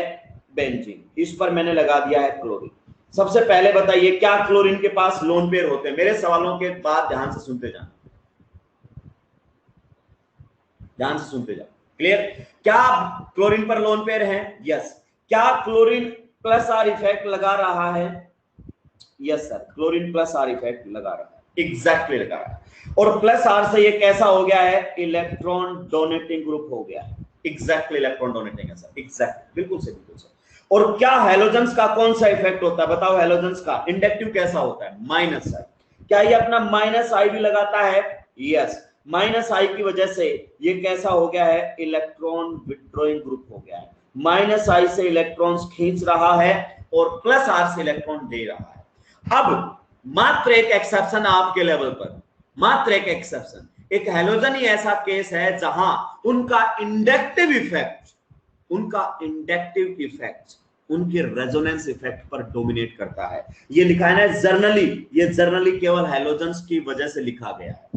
बेंजीन, इस पर मैंने लगा दिया है क्लोरीन। सबसे पहले बताइए क्या क्लोरीन के पास लोन पेयर होते हैं? मेरे सवालों के बाद ध्यान से सुनते जाना, ध्यान से सुनते जाओ। क्लियर? क्या क्लोरीन पर लोन पेयर है? यस। क्या क्लोरीन +R इफेक्ट लगा रहा है? Yes sir, chlorine +R effect लगा रहा है, एग्जैक्टली लगा रहा है। और +R से ये कैसा हो गया है? इलेक्ट्रॉन डोनेटिंग ग्रुप हो गया है। एग्जैक्टली इलेक्ट्रॉन डोनेटिंग है सर, एग्जैक्टली, बिल्कुल सही, बिल्कुल सही। और क्या हैलोजेंस का कौन सा इफेक्ट होता है? बताओ हैलोजेंस का इंडक्टिव कैसा होता है? -I। क्या ये अपना -I भी लगाता है? यस, माइनस आई की वजह से ये कैसा हो गया है, इलेक्ट्रॉन विथड्रॉइंग ग्रुप हो गया है। माइनस आई से इलेक्ट्रॉन्स खींच रहा है और प्लस आर से इलेक्ट्रॉन दे रहा है। अब मात्र एक एक्सेप्शन आपके लेवल पर, मात्र एक एक्सेप्शन, एक हैलोजन ही ऐसा केस है जहां उनका इंडक्टिव इफेक्ट उनके रेजोनेंस इफेक्ट पर डोमिनेट करता है। ये लिखा है ना जर्नली, ये जर्नली केवल हैलोजन्स की वजह से लिखा गया है।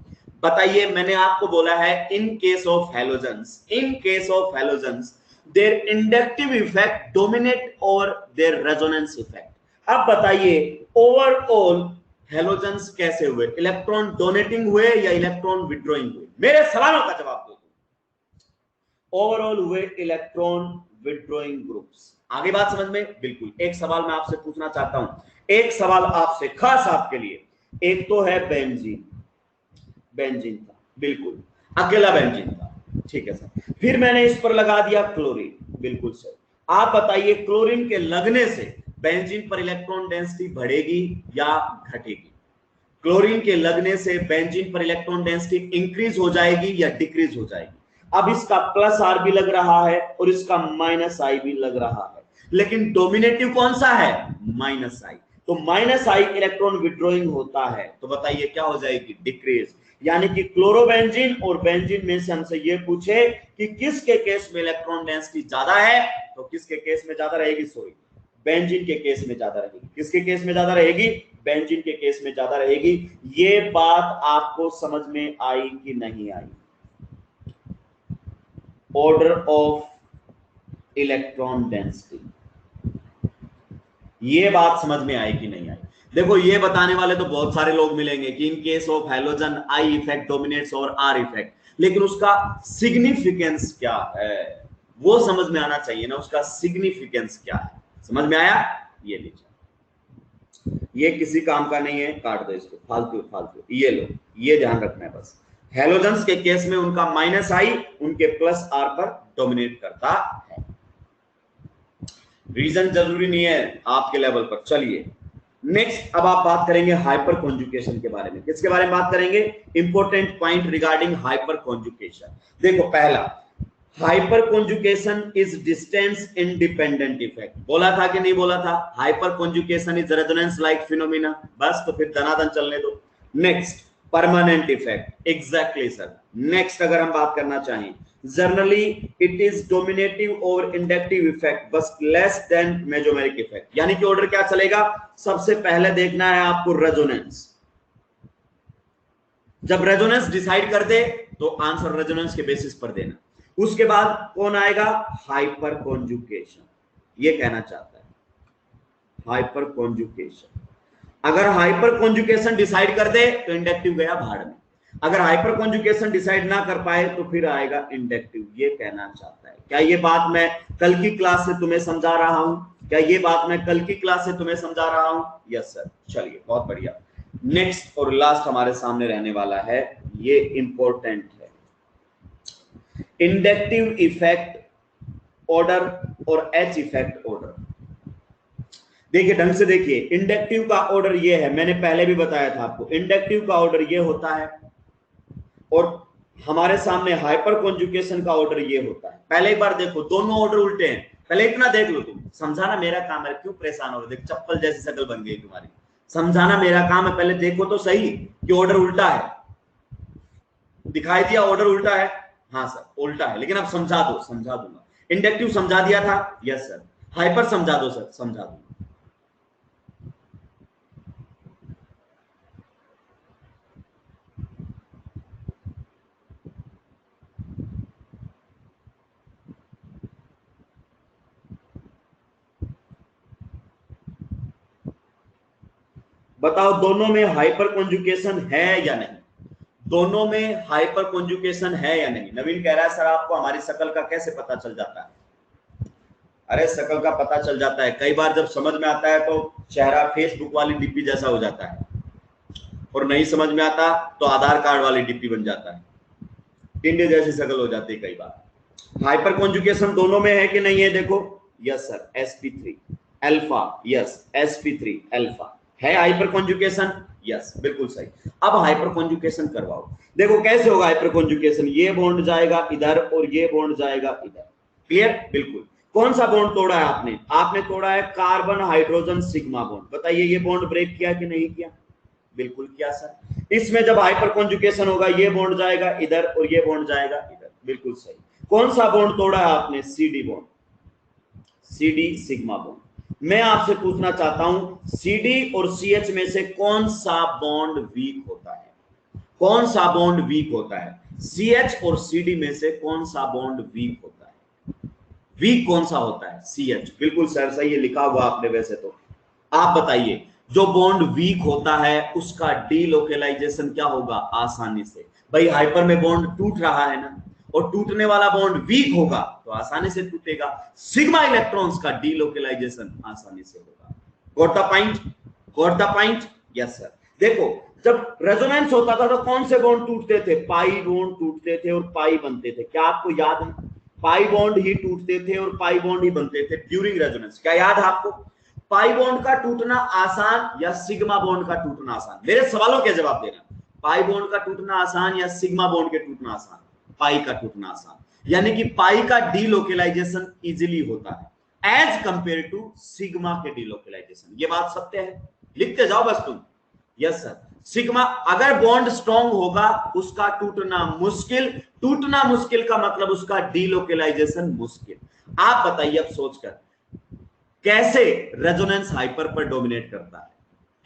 बताइए, मैंने आपको बोला है in case of halogens their inductive effect dominate over their resonance effect. अब बताइए ओवरऑल हैलोजन्स कैसे हुए, इलेक्ट्रॉन डोनेटिंग हुए या इलेक्ट्रॉन विथड्रॉइंग हुए? मेरे सवालों का जवाब दो। ओवरऑल हुए इलेक्ट्रॉन विथड्रॉइंग ग्रुप्स। आगे बात समझ में? बिल्कुल। एक सवाल मैं आपसे पूछना चाहता हूं, एक सवाल आपसे खास आपके लिए। एक तो है बेंजीन था, बिल्कुल अकेला बेंजीन था, ठीक है सर। फिर मैंने इस पर लगा दिया क्लोरीन, बिल्कुल सर। आप बताइए क्लोरीन के लगने से बेंजीन पर इलेक्ट्रॉन डेंसिटी बढ़ेगी या घटेगी? क्लोरीन के लगने से बेंजीन पर इलेक्ट्रॉन डेंसिटी इंक्रीज हो जाएगी या डिक्रीज हो जाएगी? अब इसका प्लस आर भी लग रहा है और इसका माइनस आई भी लग रहा है, लेकिन डोमिनेटिव कौन सा है? माइनस आई। तो माइनस आई इलेक्ट्रॉन विथड्रॉइंग होता है, तो बताइए क्या हो जाएगी? डिक्रीज। यानी कि क्लोरोबेंजीन और बेंजीन में से हमसे ये पूछे कि किसके केस में इलेक्ट्रॉन डेंसिटी ज्यादा है, तो किसके केस में ज्यादा रहेगी? सॉरी, बेंजीन के केस में ज्यादा रहेगी। किसके केस में ज्यादा रहेगी? बेंजीन के केस में ज्यादा रहेगी। ये बात आपको समझ में आई कि नहीं आई? ऑर्डर ऑफ इलेक्ट्रॉन डेंसिटी, ये बात समझ में आई कि नहीं आई? देखो, ये बताने वाले तो बहुत सारे लोग मिलेंगे कि इन case of halogen I effect dominates और आर इफेक्ट, लेकिन उसका सिग्निफिकेंस क्या है वो समझ में आना चाहिए ना। उसका सिग्निफिकेंस क्या है, समझ में आया? ये लीजिए, ये किसी काम का नहीं है, काट दो इसको, फालतू। ये लो, ये ध्यान रखना है बस। हैलोजन्स के केस में उनका माइनस आई उनके प्लस आर पर डोमिनेट करता है। रीजन जरूरी नहीं है आपके लेवल पर। चलिए नेक्स्ट, अब आप बात करेंगे हाइपर कॉन्जुगेशन के बारे में। किसके बारे में बात करेंगे? Important point regarding hyper conjugation. देखो, पहला, hyper conjugation is distance independent effect. बोला था कि नहीं बोला था? Hyper conjugation is resonance like phenomena. बस, तो फिर दनादन चलने दो। Next, permanent effect. Exactly sir. Next अगर हम बात करना चाहें, generally it is dominative over inductive effect बस लेस देन मेसोमेरिक इफेक्ट। यानी कि ऑर्डर क्या चलेगा? सबसे पहले देखना है आपको रेजोनेंस। जब रेजोनेंस डिसाइड कर दे तो आंसर रेजोनेंस के बेसिस पर देना। उसके बाद कौन आएगा? Hyper conjugation. ये कहना चाहता है हाइपर कॉन्जुगेशन। अगर हाइपर कॉन्जुगेशन डिसाइड कर दे तो इंडक्टिव गया भाड़ में। अगर हाइपर कॉन्जुगेशन डिसाइड ना कर पाए तो फिर आएगा इंडक्टिव। ये कहना चाहता है। क्या ये बात मैं कल की क्लास से तुम्हें समझा रहा हूं? क्या ये बात मैं कल की क्लास से तुम्हें समझा रहा हूं? Yes sir. चलिए, बहुत बढ़िया। नेक्स्ट और लास्ट हमारे सामने रहने वाला है, ये इंपॉर्टेंट है, इंडक्टिव इफेक्ट ऑर्डर और एच इफेक्ट ऑर्डर। देखिए ढंग से देखिए, इंडक्टिव का ऑर्डर ये है, मैंने पहले भी बताया था आपको। इंडक्टिव का ऑर्डर ये होता है और हमारे सामने हाइपर कॉन्जुगेशन का ऑर्डर ये होता है। पहले एक बार देखो, दोनों ऑर्डर उल्टे हैं। पहले इतना देख लो, तुम समझाना मेरा काम है, क्यों परेशान हो रहे? देख, चप्पल जैसी शक्ल बन गई तुम्हारी। समझाना मेरा काम है, पहले देखो तो सही कि ऑर्डर उल्टा है। दिखाई दिया ऑर्डर उल्टा है? हाँ सर उल्टा है, लेकिन अब समझा दो। समझा दूंगा। इंडक्टिव समझा दिया था? Yes sir. हाइपर समझा दो सर? समझा दूंगा। बताओ, दोनों में हाइपर कॉन्जुगेशन है या नहीं? दोनों में हाइपर कॉन्जुगेशन है या नहीं? नवीन कह रहा है सर आपको हमारी शक्ल का कैसे पता चल जाता है? अरे शक्ल का पता चल जाता है, कई बार जब समझ में आता है तो चेहरा फेसबुक वाली डिब्बी जैसा हो जाता है, और नहीं समझ में आता तो आधार कार्ड वाली डिब्बी बन जाता है, टिंडे जैसी शक्ल हो जाती है कई बार। हाइपर कॉन्जुगेशन दोनों में है कि नहीं है? देखो, yes sir, sp3 alpha, yes sp3 alpha है हाइपर कॉन्जुगेशन। यस बिल्कुल सही। अब हाइपर कॉन्जुगेशन करवाओ। देखो कैसे होगा हाइपर कॉन्जुगेशन, ये बॉन्ड जाएगा इधर और ये बॉन्ड जाएगा इधर। क्लियर? बिल्कुल। कौन सा बॉन्ड तोड़ा है आपने? आपने तोड़ा है कार्बन हाइड्रोजन सिग्मा बॉन्ड। बताइए ये बॉन्ड ब्रेक किया कि नहीं किया? बिल्कुल किया सर। इसमें जब हाइपर कॉन्जुगेशन होगा ये बॉन्ड जाएगा इधर और ये बॉन्ड जाएगा इधर। बिल्कुल सही। कौन सा बॉन्ड तोड़ा है आपने? CD bond, CD sigma bond. मैं आपसे पूछना चाहता हूं सीडी और सीएच में से कौन सा बॉन्ड वीक होता है? कौन सा बॉन्ड वीक होता है? सीएच और सीडी में से कौन सा बॉन्ड वीक होता है? वीक कौन सा होता है? सीएच। बिल्कुल सर सही है, लिखा हुआ आपने। वैसे तो आप बताइए जो बॉन्ड वीक होता है उसका डीलोकेलाइजेशन क्या होगा? आसानी से। भाई हाइपर में बॉन्ड टूट रहा है ना, और टूटने वाला बॉन्ड वीक होगा तो आसानी से टूटेगा। सिग्मा इलेक्ट्रॉन्स का डीलोकेलाइजेशन आसानी से होगा। Got the point? Got the point? Yes sir. देखो जब रेजोनेंस होता था तो कौन से बॉन्ड टूटते थे? पाई बॉन्ड टूटते थे और पाई बनते थे। क्या आपको याद है? पाई बॉन्ड ही टूटते थे और पाई बॉन्ड ही बनते थे ड्यूरिंग रेजोनेंस। क्या याद है आपको? पाई बॉन्ड का टूटना आसान या सिग्मा बॉन्ड का टूटना आसान? मेरे सवालों के जवाब देना। पाई बॉन्ड का टूटना आसान या सिग्मा बॉन्ड के टूटना आसान? पाई का टूटना आसान। यानी कि पाई का डीलोकेलाइजेशन इजीली होता है एज कंपेयर टू सिग्मा के डीलोकेलाइजेशन। ये बात सत्य है, लिखते जाओ बस तुम। Yes sir. सिग्मा अगर बॉन्ड स्ट्रॉन्ग होगा उसका टूटना मुश्किल, टूटना मुश्किल का मतलब उसका डीलोकेलाइजेशन मुश्किल। आप बताइए अब सोचकर कैसे रेजोनेंस हाइपर पर डोमिनेट करता है?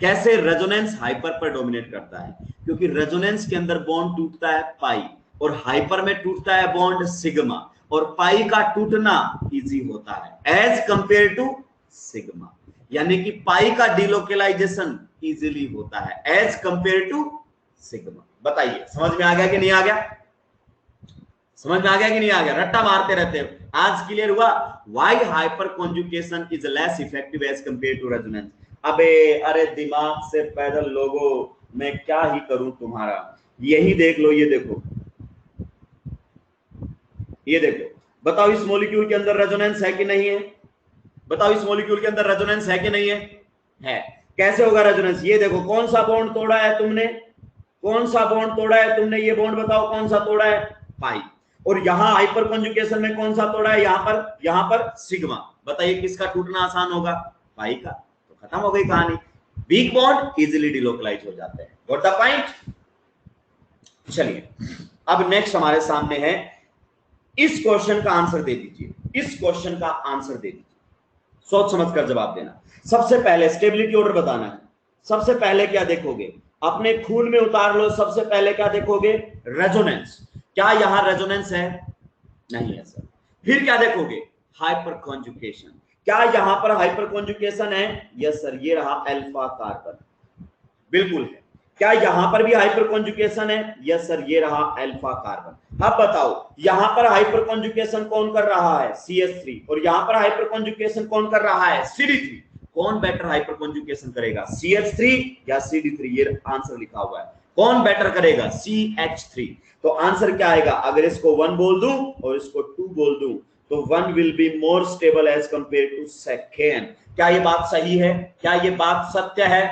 कैसे रेजोनेंस हाइपर पर डोमिनेट करता है? क्योंकि रेजोनेंस के अंदर बॉन्ड टूटता है पाई और हाइपर में टूटता है बॉन्ड सिग्मा, और पाई का टूटना इजी होता है एज कंपेयर टू सिग्मा। यानी कि पाई का डीलोकेलाइजेशन इजीली होता है एज कंपेयर टू सिग्मा। बताइए समझ में आ गया कि नहीं आ गया? समझ में आ गया कि नहीं आ गया? रट्टा मारते रहते हो। आज क्लियर हुआ why hyper conjugation is less effective as compare to resonance. अबे अरे दिमाग से पैदल लोगों, मैं क्या ही करूं तुम्हारा। यही देख लो, ये देखो, ये देखो। बताओ इस मॉलिक्यूल के अंदर रेजोनेंस है कि नहीं है? बताओ इस मॉलिक्यूल के अंदर रेजोनेंस है कि नहीं है? है। कैसे होगा रेजोनेंस? ये देखो कौन सा बॉन्ड तोड़ा है तुमने? कौन सा बॉन्ड तोड़ा है तुमने? ये बॉन्ड बताओ कौन सा तोड़ा है? पाई। और यहां हाइपर कॉन्जुगेशन में कौन सा तोड़ा है? यहां पर सिग्मा। बताइए किसका टूटना आसान होगा? पाई का। तो खत्म हो गई कहानी। वीक बॉन्ड इजीली डिलोकलाइज हो जाते हैं। Got the point? चलिए अब नेक्स्ट हमारे सामने है, इस क्वेश्चन का आंसर दे दीजिए। इस क्वेश्चन का आंसर दे दीजिए, सोच समझ कर जवाब देना। सबसे पहले स्टेबिलिटी ऑर्डर बताना है। सबसे पहले क्या देखोगे? अपने खून में उतार लो। सबसे पहले क्या देखोगे? रेजोनेंस। क्या यहां रेजोनेंस है? नहीं है सर। फिर क्या देखोगे? Hyper conjugation. क्या यहां पर हाइपर कॉन्जुगेशन है? यस सर, ये रहा अल्फा कार्बन, बिल्कुल है। क्या यहां पर भी हाइपर कॉन्जुगेशन है? यस सर, ये रहा अल्फा कार्बन। अब बताओ यहां पर हाइपर कॉन्जुगेशन कौन कर रहा है? CH3। और यहां पर हाइपर कॉन्जुगेशन कौन कर रहा है? CD3। कौन बेटर हाइपर कॉन्जुगेशन करेगा? CH3 या CD3? ये आंसर लिखा हुआ है। कौन बेटर करेगा? CH3। तो आंसर क्या आएगा? अगर इसको 1 बोल दूं और इसको 2 बोल दूं तो 1 will be more stable as compare to second. क्या ये बात सही है? क्या ये बात सत्य है?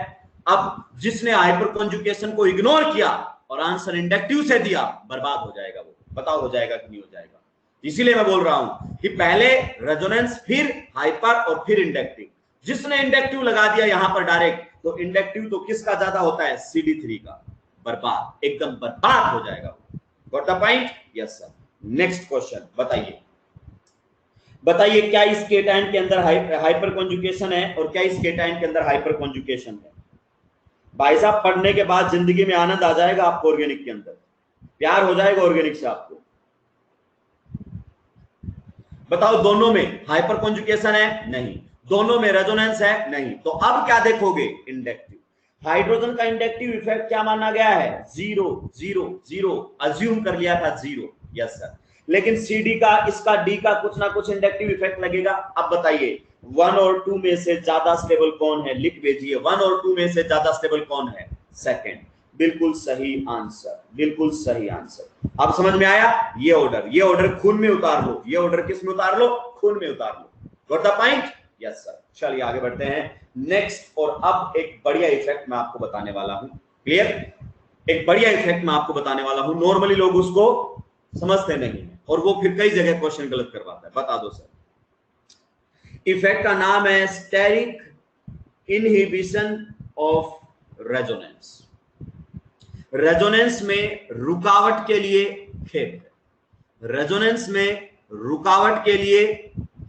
अब जिसने हाइपर कॉन्जुगेशन को इग्नोर किया और आंसर इंडक्टिव से दिया, बर्बाद हो जाएगा वो। बताओ हो जाएगा कि नहीं हो जाएगा? इसीलिए मैं बोल रहा हूं कि पहले रेजोनेंस, फिर हाइपर और फिर इंडक्टिव। जिसने इंडक्टिव लगा दिया यहां पर डायरेक्ट, तो इंडक्टिव तो किसका ज्यादा होता है? CD3 का। बर्बाद, एकदम बर्बाद हो जाएगा। Got the point? Yes sir. Next question बताइए। बताइए क्या इस केटायन के अंदर हाइपर कॉन्जुगेशन है और क्या इस केटायन के अंदर हाइपर कॉन्जुगेशन है? भाई साहब पढ़ने के बाद जिंदगी में आनंद आ जाएगा आपको। ऑर्गेनिक के अंदर प्यार हो जाएगा ऑर्गेनिक से आपको। बताओ दोनों में हाइपर कॉन्जुगेशन है? नहीं। दोनों में रेजोनेंस है? नहीं। तो अब क्या देखोगे? इंडक्टिव। हाइड्रोजन का इंडक्टिव इफेक्ट क्या माना गया है? 0 0 0। अज्यूम कर लिया था 0। Yes sir. लेकिन CD का, इसका D का कुछ ना कुछ इंडक्टिव इफेक्ट लगेगा। अब बताइए 1 और 2 में से ज्यादा स्टेबल कौन है? लिख भेजिए 1 और 2 में से ज्यादा स्टेबल कौन है? सेकंड। बिल्कुल सही आंसर, बिल्कुल सही आंसर। अब समझ में आया? ये ऑर्डर खून में उतार लो। ये ऑर्डर किस में उतार लो? खून में उतार लो। Got the point? Yes sir. चलिए आगे बढ़ते हैं। नेक्स्ट, और अब एक बढ़िया इफेक्ट मैं आपको बताने वाला हूं। क्लियर? एक बढ़िया इफेक्ट मैं आपको बताने वाला हूं। नॉर्मली लोग उसको समझते नहीं है और वो फिर कई जगह क्वेश्चन गलत करवाता है। बता दो सर। इफेक्ट का नाम है steric inhibition of resonance. Resonance में रुकावट के लिए खेद है। रेजोनेंस में रुकावट के लिए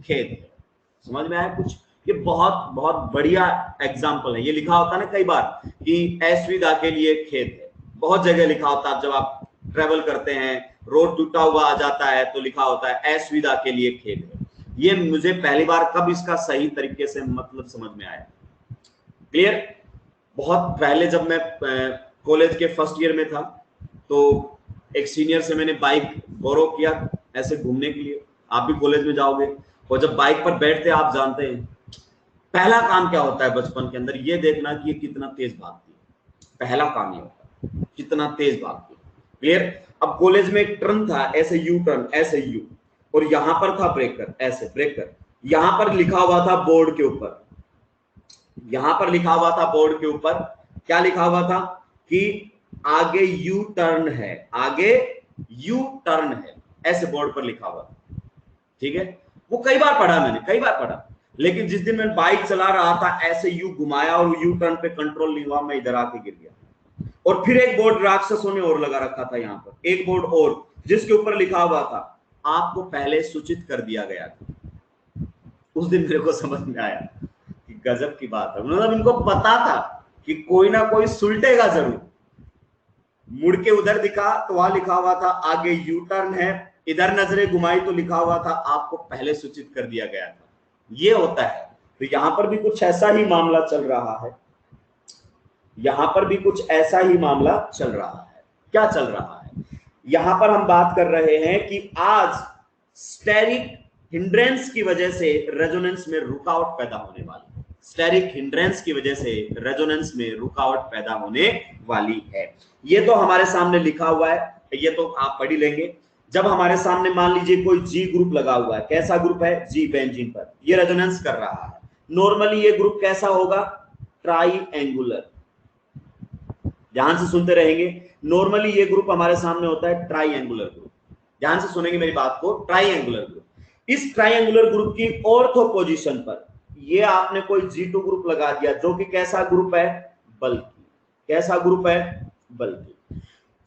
खेद है। समझ में आया कुछ? ये बहुत बहुत बढ़िया एग्जांपल है। ये लिखा होता है ना कई बार कि असुविधा के लिए खेद है, बहुत जगह लिखा होता है। जब आप ट्रेवल करते हैं, रोड टूटा हुआ आ जाता है तो लिखा होता है असुविधा के लिए खेद है। ये मुझे पहली बार कब इसका सही तरीके से मतलब समझ में आया। क्लियर? बहुत पहले जब मैं कॉलेज के फर्स्ट ईयर में था तो एक सीनियर से मैंने बाइक बोरो किया ऐसे घूमने के लिए। आप भी कॉलेज में जाओगे और जब बाइक पर बैठते आप जानते हैं पहला काम क्या होता है बचपन के अंदर, ये देखना कि ये कितना तेज भागती है। पहला काम ये होता है कितना तेज भागती है। क्लियर? अब कॉलेज में एक टर्न था, ऐसे यू टर्न, ऐसे यू, और यहां पर था ब्रेकर, ऐसे ब्रेकर। यहां पर लिखा हुआ था बोर्ड के ऊपर, यहां पर लिखा हुआ था बोर्ड के ऊपर, क्या लिखा हुआ था कि आगे यू टर्न है, आगे यू टर्न है, ऐसे बोर्ड पर लिखा हुआ था। ठीक है? वो कई बार पढ़ा मैंने, कई बार पढ़ा, लेकिन जिस दिन मैं बाइक चला रहा था ऐसे यू घुमाया और यू टर्न पे कंट्रोल नहीं हुआ, मैं इधर आके गिर गया। और फिर एक बोर्ड राक्षसों ने और लगा रखा था यहाँ पर, एक बोर्ड और, जिसके ऊपर लिखा हुआ था आपको पहले सूचित कर दिया गया था। उस दिन मेरे को समझ में आया कि गजब की बात है, मतलब इनको पता था कि कोई ना कोई सुलटेगा जरूर। मुड़ के उधर दिखा तो वहां लिखा हुआ था आगे यू टर्न है, इधर नजरें घुमाई तो लिखा हुआ था आपको पहले सूचित कर दिया गया था। ये होता है। तो यहां पर भी कुछ ऐसा ही मामला चल रहा है, यहां पर भी कुछ ऐसा ही मामला चल रहा है। क्या चल रहा है? यहां पर हम बात कर रहे हैं कि आज स्टेरिक हिंड्रेंस की वजह से रेजोनेंस में रुकावट पैदा होने वाली है। स्टेरिक हिंड्रेंस की वजह से रेजोनेंस में रुकावट पैदा होने वाली है। ये तो हमारे सामने लिखा हुआ है, ये तो आप पढ़ ही लेंगे। जब हमारे सामने मान लीजिए कोई जी ग्रुप लगा हुआ है, कैसा ग्रुप है? जी बेंजीन पर, ये रेजोनेंस कर रहा है। नॉर्मली ये ग्रुप कैसा होगा? ट्राईएंगुलर। ध्यान से सुनते रहेंगे। नॉर्मली ये ग्रुप हमारे सामने होता है ट्राईएंगुलर ग्रुप। ध्यान से सुनेंगे मेरी बात को, ट्राईएंगुलर ग्रुप। इस ट्राईएंगुलर ग्रुप की ऑर्थो पोजीशन पर ये आपने कोई G2 ग्रुप लगा दिया, जो कि कैसा ग्रुप है? बल्कि। कैसा ग्रुप है? बल्कि।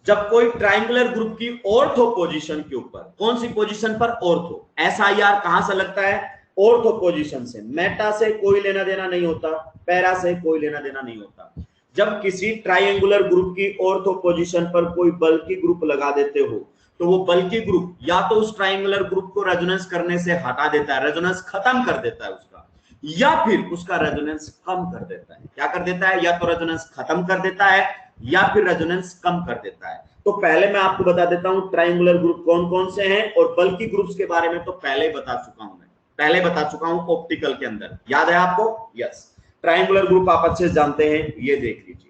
जब कोई ट्रायंगुलर ग्रुप की ऑर्थो पोजीशन के ऊपर, कौन सी पोजीशन पर? ऑर्थो। SIR कहां से लगता है? ऑर्थो पोजीशन से। मेटा से कोई लेना देना नहीं होता, पैरा से कोई लेना देना नहीं होता। जब किसी ट्रायंगुलर ग्रुप की ऑर्थो पोजीशन पर कोई बल्कि ग्रुप लगा देते हो तो वो बल्कि ग्रुप या तो उस ट्रायंगुलर ग्रुप को रेजोनेंस करने से हटा देता है, रेजोनेंस खत्म कर देता है उसका, या फिर उसका रेजोनेंस कम कर देता है। क्या कर देता है? या तो रेजोनेंस खत्म कर देता है या फिर रेजोनेंस कम कर देता है। तो पहले मैं आपको बता देता हूं ट्रायंगुलर ग्रुप कौन कौन से हैं, और बल्कि ग्रुप्स के बारे में तो पहले ही बता चुका हूं, मैं पहले बता चुका हूं ऑप्टिकल के अंदर। याद है आपको? यस। ट्रायंगुलर ग्रुप आप अच्छे से जानते हैं, ये देख लीजिए।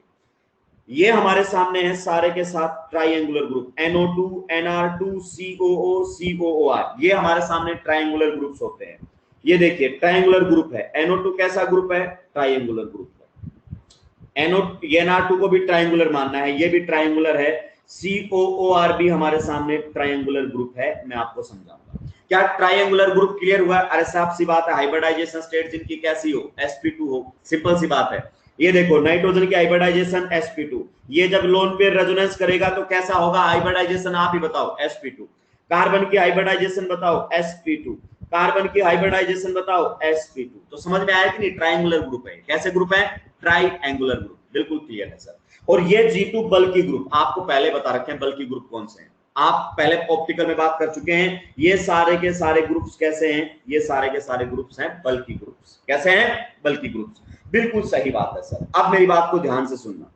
ये हमारे सामने है सारे के साथ triangular group, NO2, NR2, COO, COOR, ये हमारे सामने ट्रायंगुलर ग्रुप्स होते हैं। ये देखिए ट्रायंगुलर ग्रुप है। NO2 कैसा ग्रुप है? ट्रायंगुलर ग्रुप है। NR2 को भी ट्रायंगुलर मानना है, ये भी ट्रायंगुलर है। COOR भी हमारे सामने ट्रायंगुलर ग्रुप है। मैं आपको समझाऊंगा। क्या ट्रायंगुलर ग्रुप क्लियर हुआ? अरे साफ सी बात है, हाइब्रिडाइजेशन स्टेट जिनकी कैसी हो? sp2 हो। सिंपल सी बात है। ये देखो नाइट्रोजन की हाइब्रिडाइजेशन sp2, ये जब लोन पेयर रेजोनेंस करेगा तो कैसा होगा हाइब्रिडाइजेशन? आप ही बताओ। sp2। कार्बन की हाइब्रिडाइजेशन बताओ? sp2। कार्बन की हाइब्रिडाइजेशन बताओ? sp2। तो समझ में आया कि नहीं? ट्रायंगुलर ग्रुप है। कैसे ग्रुप है? Triangular group. बिल्कुल क्लियर है सर। और ये G2 बल्कि ग्रुप, आपको पहले बता रखे हैं बल्कि ग्रुप कौन से हैं। आप पहले ऑप्टिकल में बात कर चुके हैं। ये सारे के सारे ग्रुप्स कैसे हैं? ये सारे के सारे ग्रुप्स हैं बल्कि ग्रुप्स। कैसे हैं? बल्कि ग्रुप्स। बिल्कुल सही बात है सर। अब मेरी बात को ध्यान से सुनना।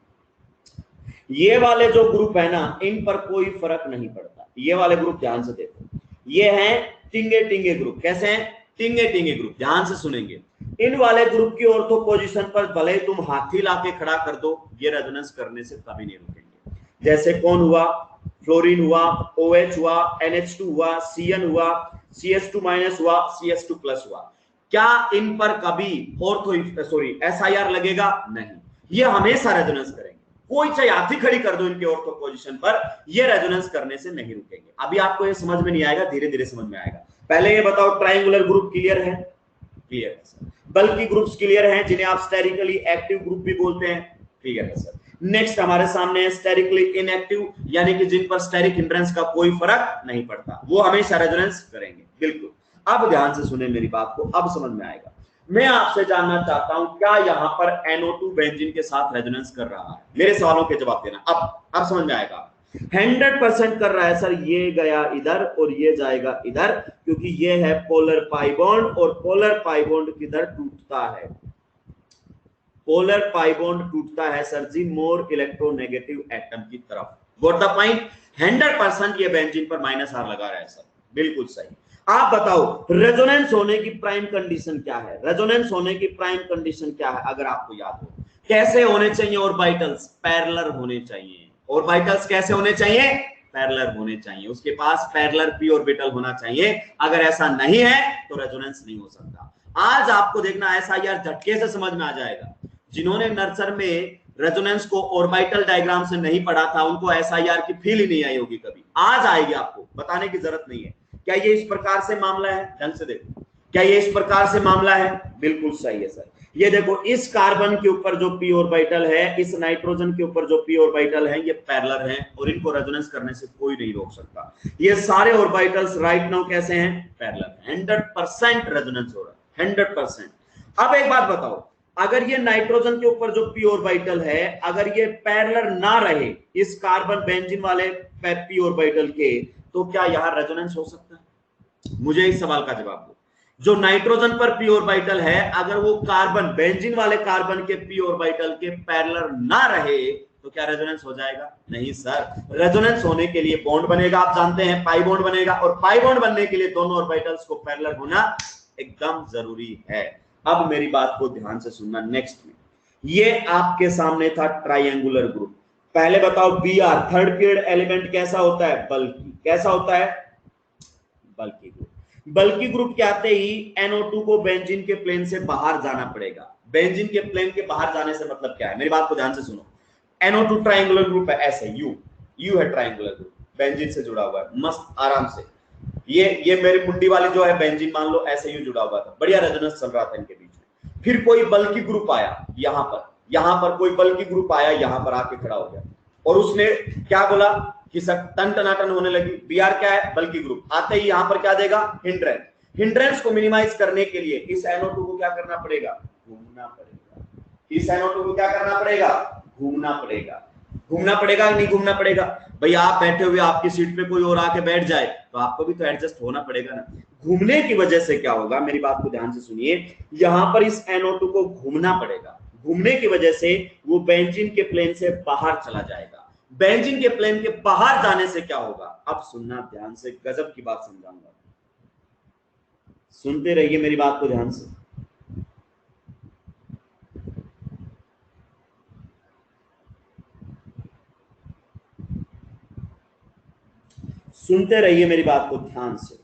ये वाले जो ग्रुप है ना, इन पर कोई फर्क नहीं पड़ता। ये वाले ग्रुप ध्यान से देखो, ये हैं टिंगे टिंगे ग्रुप। कैसे हैं? टिंगे टिंगे ग्रुप। ध्यान से सुनेंगे। इन वाले ग्रुप की ऑर्थो पोजीशन पर भले तुम हाथी लाके खड़ा कर दो, ये रेजोनेंस करने से कभी नहीं रुकेंगे। जैसे कौन हुआ? फ्लोरीन हुआ, OH हुआ, NH2 हुआ, CN हुआ, CS2- हुआ, CS2+ हुआ। क्या इन पर कभी SIR लगेगा? नहीं, ये हमेशा रेजोनेंस करेंगे। कोई चाहे हाथी खड़ी कर दो इनके ऑर्थो पोजीशन पर, ये रेजोनेंस करने से नहीं रुकेंगे। अभी आपको ये समझ में नहीं आएगा, धीरे धीरे समझ में आएगा। पहले ये बताओ, ट्रायंगुलर ग्रुप क्लियर है? क्लियर है सर। बल्कि ग्रुप्स क्लियर हैं, जिन्हें आप स्टेरिकली एक्टिव ग्रुप भी बोलते हैं? क्लियर है सर। नेक्स्ट हमारे सामने है स्टेरिकली इनएक्टिव, यानी कि जिन पर स्टेरिक हिंड्रेंस का कोई फर्क नहीं पड़ता, वो हमेशा रेजोनेंस करेंगे। बिल्कुल। अब ध्यान से सुने मेरी बात को, अब समझ में आएगा। मैं आपसे जानना चाहता हूं, क्या यहां पर NO2 बेंजीन के साथ रेजोनेंस कर रहा है? मेरे सवालों के जवाब देना। अब समझ में आएगा। 100% कर रहा है सर। ये गया इधर और ये जाएगा इधर, क्योंकि ये है पोलर पाई बॉन्ड, और पोलर पाई बॉन्ड किधर टूटता है? पोलर पाई बॉन्ड टूटता है सर जी मोर इलेक्ट्रोनेगेटिव एटम की तरफ। Got the point? 100% ये बेंजीन पर -R लगा रहा है सर। बिल्कुल सही। आप बताओ, रेजोनेंस होने की प्राइम कंडीशन क्या है? रेजोनेंस होने की प्राइम कंडीशन क्या है, अगर आपको याद हो? कैसे होने चाहिए ऑर्बिटल्स? पैरेलल होने चाहिए। ऑर्बिटल्स कैसे होने चाहिए? पैरेलल होने चाहिए। उसके पास पैरेलल p ऑर्बिटल होना चाहिए। अगर ऐसा नहीं है तो रेजोनेंस नहीं हो सकता। आज आपको देखना SIR झटके से समझ में आ जाएगा। जिन्होंने नर्सर में रेजोनेंस को ऑर्बिटल डायग्राम से नहीं पढ़ा था, उनको SIR की फील ही नहीं आई होगी कभी। आज आएगी, आपको बताने की जरूरत नहीं है। क्या ये इस प्रकार से मामला है? ढंग से देखो, क्या ये इस प्रकार से मामला है? बिल्कुल सही है सर। ये देखो, इस कार्बन के ऊपर जो p ऑर्बिटल है, इस नाइट्रोजन के ऊपर जो p ऑर्बिटल है, ये पैरेलल हैं और इनको रेजोनेंस करने से कोई नहीं रोक सकता। ये सारे ऑर्बिटल्स राइट नाउ कैसे हैं? पैरेलल। 100% रेजोनेंस हो रहा है, 100%। अब एक बात बताओ, अगर ये नाइट्रोजन के ऊपर जो p ऑर्बिटल है, अगर ये पैरेलल ना रहे इस कार्बन बेंजीन वाले p ऑर्बिटल के, तो क्या यहां रेजोनेंस हो सकता है? मुझे इस सवाल का जवाब दो। जो नाइट्रोजन पर p ऑर्बिटल है, अगर वो कार्बन बेंजीन वाले कार्बन के p ऑर्बिटल के पैरेलल ना रहे, तो क्या रेजोनेंस हो जाएगा? नहीं सर। रेजोनेंस होने के लिए बॉन्ड बनेगा, आप जानते हैं, पाई बॉन्ड बनेगा, और पाई बॉन्ड बनने के लिए दोनों ऑर्बिटल्स को पैरेलल होना एकदम जरूरी है। अब मेरी बात को ध्यान से सुनना। नेक्स्ट में ये आपके सामने था ट्रायंगुलर ग्रुप। पहले बताओ, Br थर्ड पीरियड एलिमेंट कैसा होता है? बल्कि। कैसा होता है? बल्कि ग्रुप। बल्कि ग्रुप के आते ही NO2 को बेंजीन के प्लेन से बाहर जाना पड़ेगा। बेंजीन के प्लेन के बाहर जाने से मतलब क्या है? मेरी बात को ध्यान से सुनो। NO2 ट्रायंगुलर ग्रुप है, ऐसे यू है ट्रायंगुलर ग्रुप, बेंजीन से जुड़ा हुआ है, मस्त आराम से। ये मेरी मुंडी वाली जो है बेंजीन, मान लो ऐसे यू जुड़ा हुआ था, बढ़िया रेजोनेंस चल रहा था इनके बीच में। फिर कोई बल्कि ग्रुप आया यहां पर कोई बल्कि ग्रुप आया, यहां पर आके खड़ा हो गया, और उसने क्या बोला कि टन टनाटन होने लगी। Br क्या है? बल्कि ग्रुप। आते ही यहां पर क्या देगा? हिंड्रेंस। हिंड्रेंस को मिनिमाइज करने के लिए इस NO2 को क्या करना पड़ेगा? घूमना पड़ेगा। इस NO2 को क्या करना पड़ेगा? घूमना पड़ेगा। घूमना पड़ेगा नहीं घूमना पड़ेगा? भाई आप बैठे हुए, आपकी सीट पे कोई और आके बैठ जाए तो आपको भी तो एडजस्ट होना पड़ेगा ना। घूमने की वजह से क्या होगा? मेरी बात को ध्यान से सुनिए। यहां पर इस NO2 को घूमना पड़ेगा। घूमने की वजह से वो बेंजीन के प्लेन से बाहर चला जाएगा। बेंजीन के प्लेन के बाहर जाने से क्या होगा? अब सुनना ध्यान से, गजब की बात समझाऊंगा, सुनते रहिए मेरी बात को ध्यान से। सुनते रहिए मेरी बात को ध्यान से,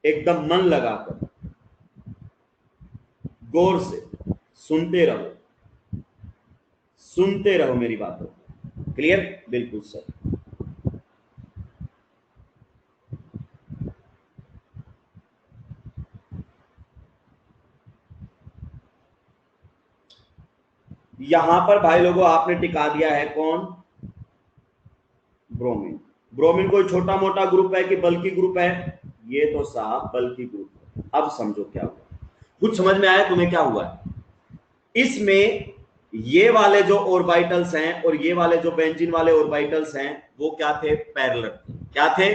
एकदम मन लगाकर, गौर से सुनते रहो, सुनते रहो मेरी बातों। क्लियर? बिल्कुल सर। यहां पर भाई लोगों आपने टिका दिया है कौन? ब्रोमीन। ब्रोमीन कोई छोटा मोटा ग्रुप है कि बल्कि ग्रुप है? ये तो साहब बल्कि ग्रुप है। अब समझो क्या हुआ, कुछ समझ में आया तुम्हें क्या हुआ है? इसमें ये वाले जो ऑर्बिटल्स हैं और ये वाले जो बेंजीन वाले ऑर्बिटल्स हैं, वो क्या थे? पैरेलल थे। क्या थे?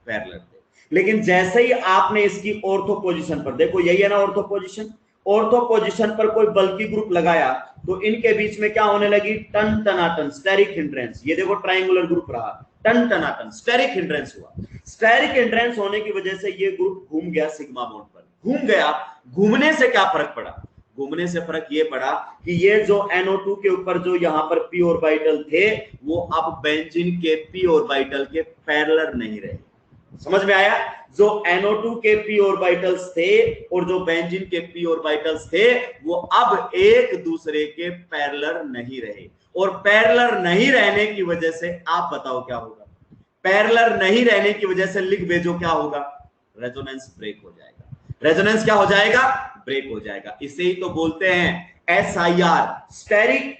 पैरेलल थे। लेकिन जैसे ही आपने इसकी ऑर्थो पोजीशन पर, देखो यही है ना ऑर्थो पोजीशन, ऑर्थो पोजीशन पर कोई बल्कि ग्रुप लगाया तो इनके बीच में क्या होने लगी? टन टनाटन, स्टेरिक हिंड्रेंस। ये देखो ट्रायंगुलर ग्रुप रहा, टन टनाटन स्टेरिक हिंड्रेंस हुआ। स्टेरिक हिंड्रेंस होने की वजह से ये ग्रुप घूम गया सिग्मा बॉन्ड पर। घूम गया, घूमने से क्या फर्क पड़ा? घूमने से फर्क ये पड़ा कि ये जो NO2 के ऊपर जो यहां पर p ऑर्बिटल थे, वो अब बेंजीन के p ऑर्बिटल के पैरेलल नहीं रहे। समझ में आया? जो NO2 के p ऑर्बिटल्स थे और जो बेंजीन के p ऑर्बिटल्स थे वो अब एक दूसरे के पैरेलल नहीं रहे, और पैरेलल नहीं रहने की वजह से आप बताओ क्या होगा? पैरेलल नहीं रहने की वजह से लिख भेजो क्या होगा? रेजोनेंस ब्रेक हो जाएगा। रेजोनेंस क्या हो जाएगा? ब्रेक हो जाएगा। इसे ही तो बोलते हैं SIR, steric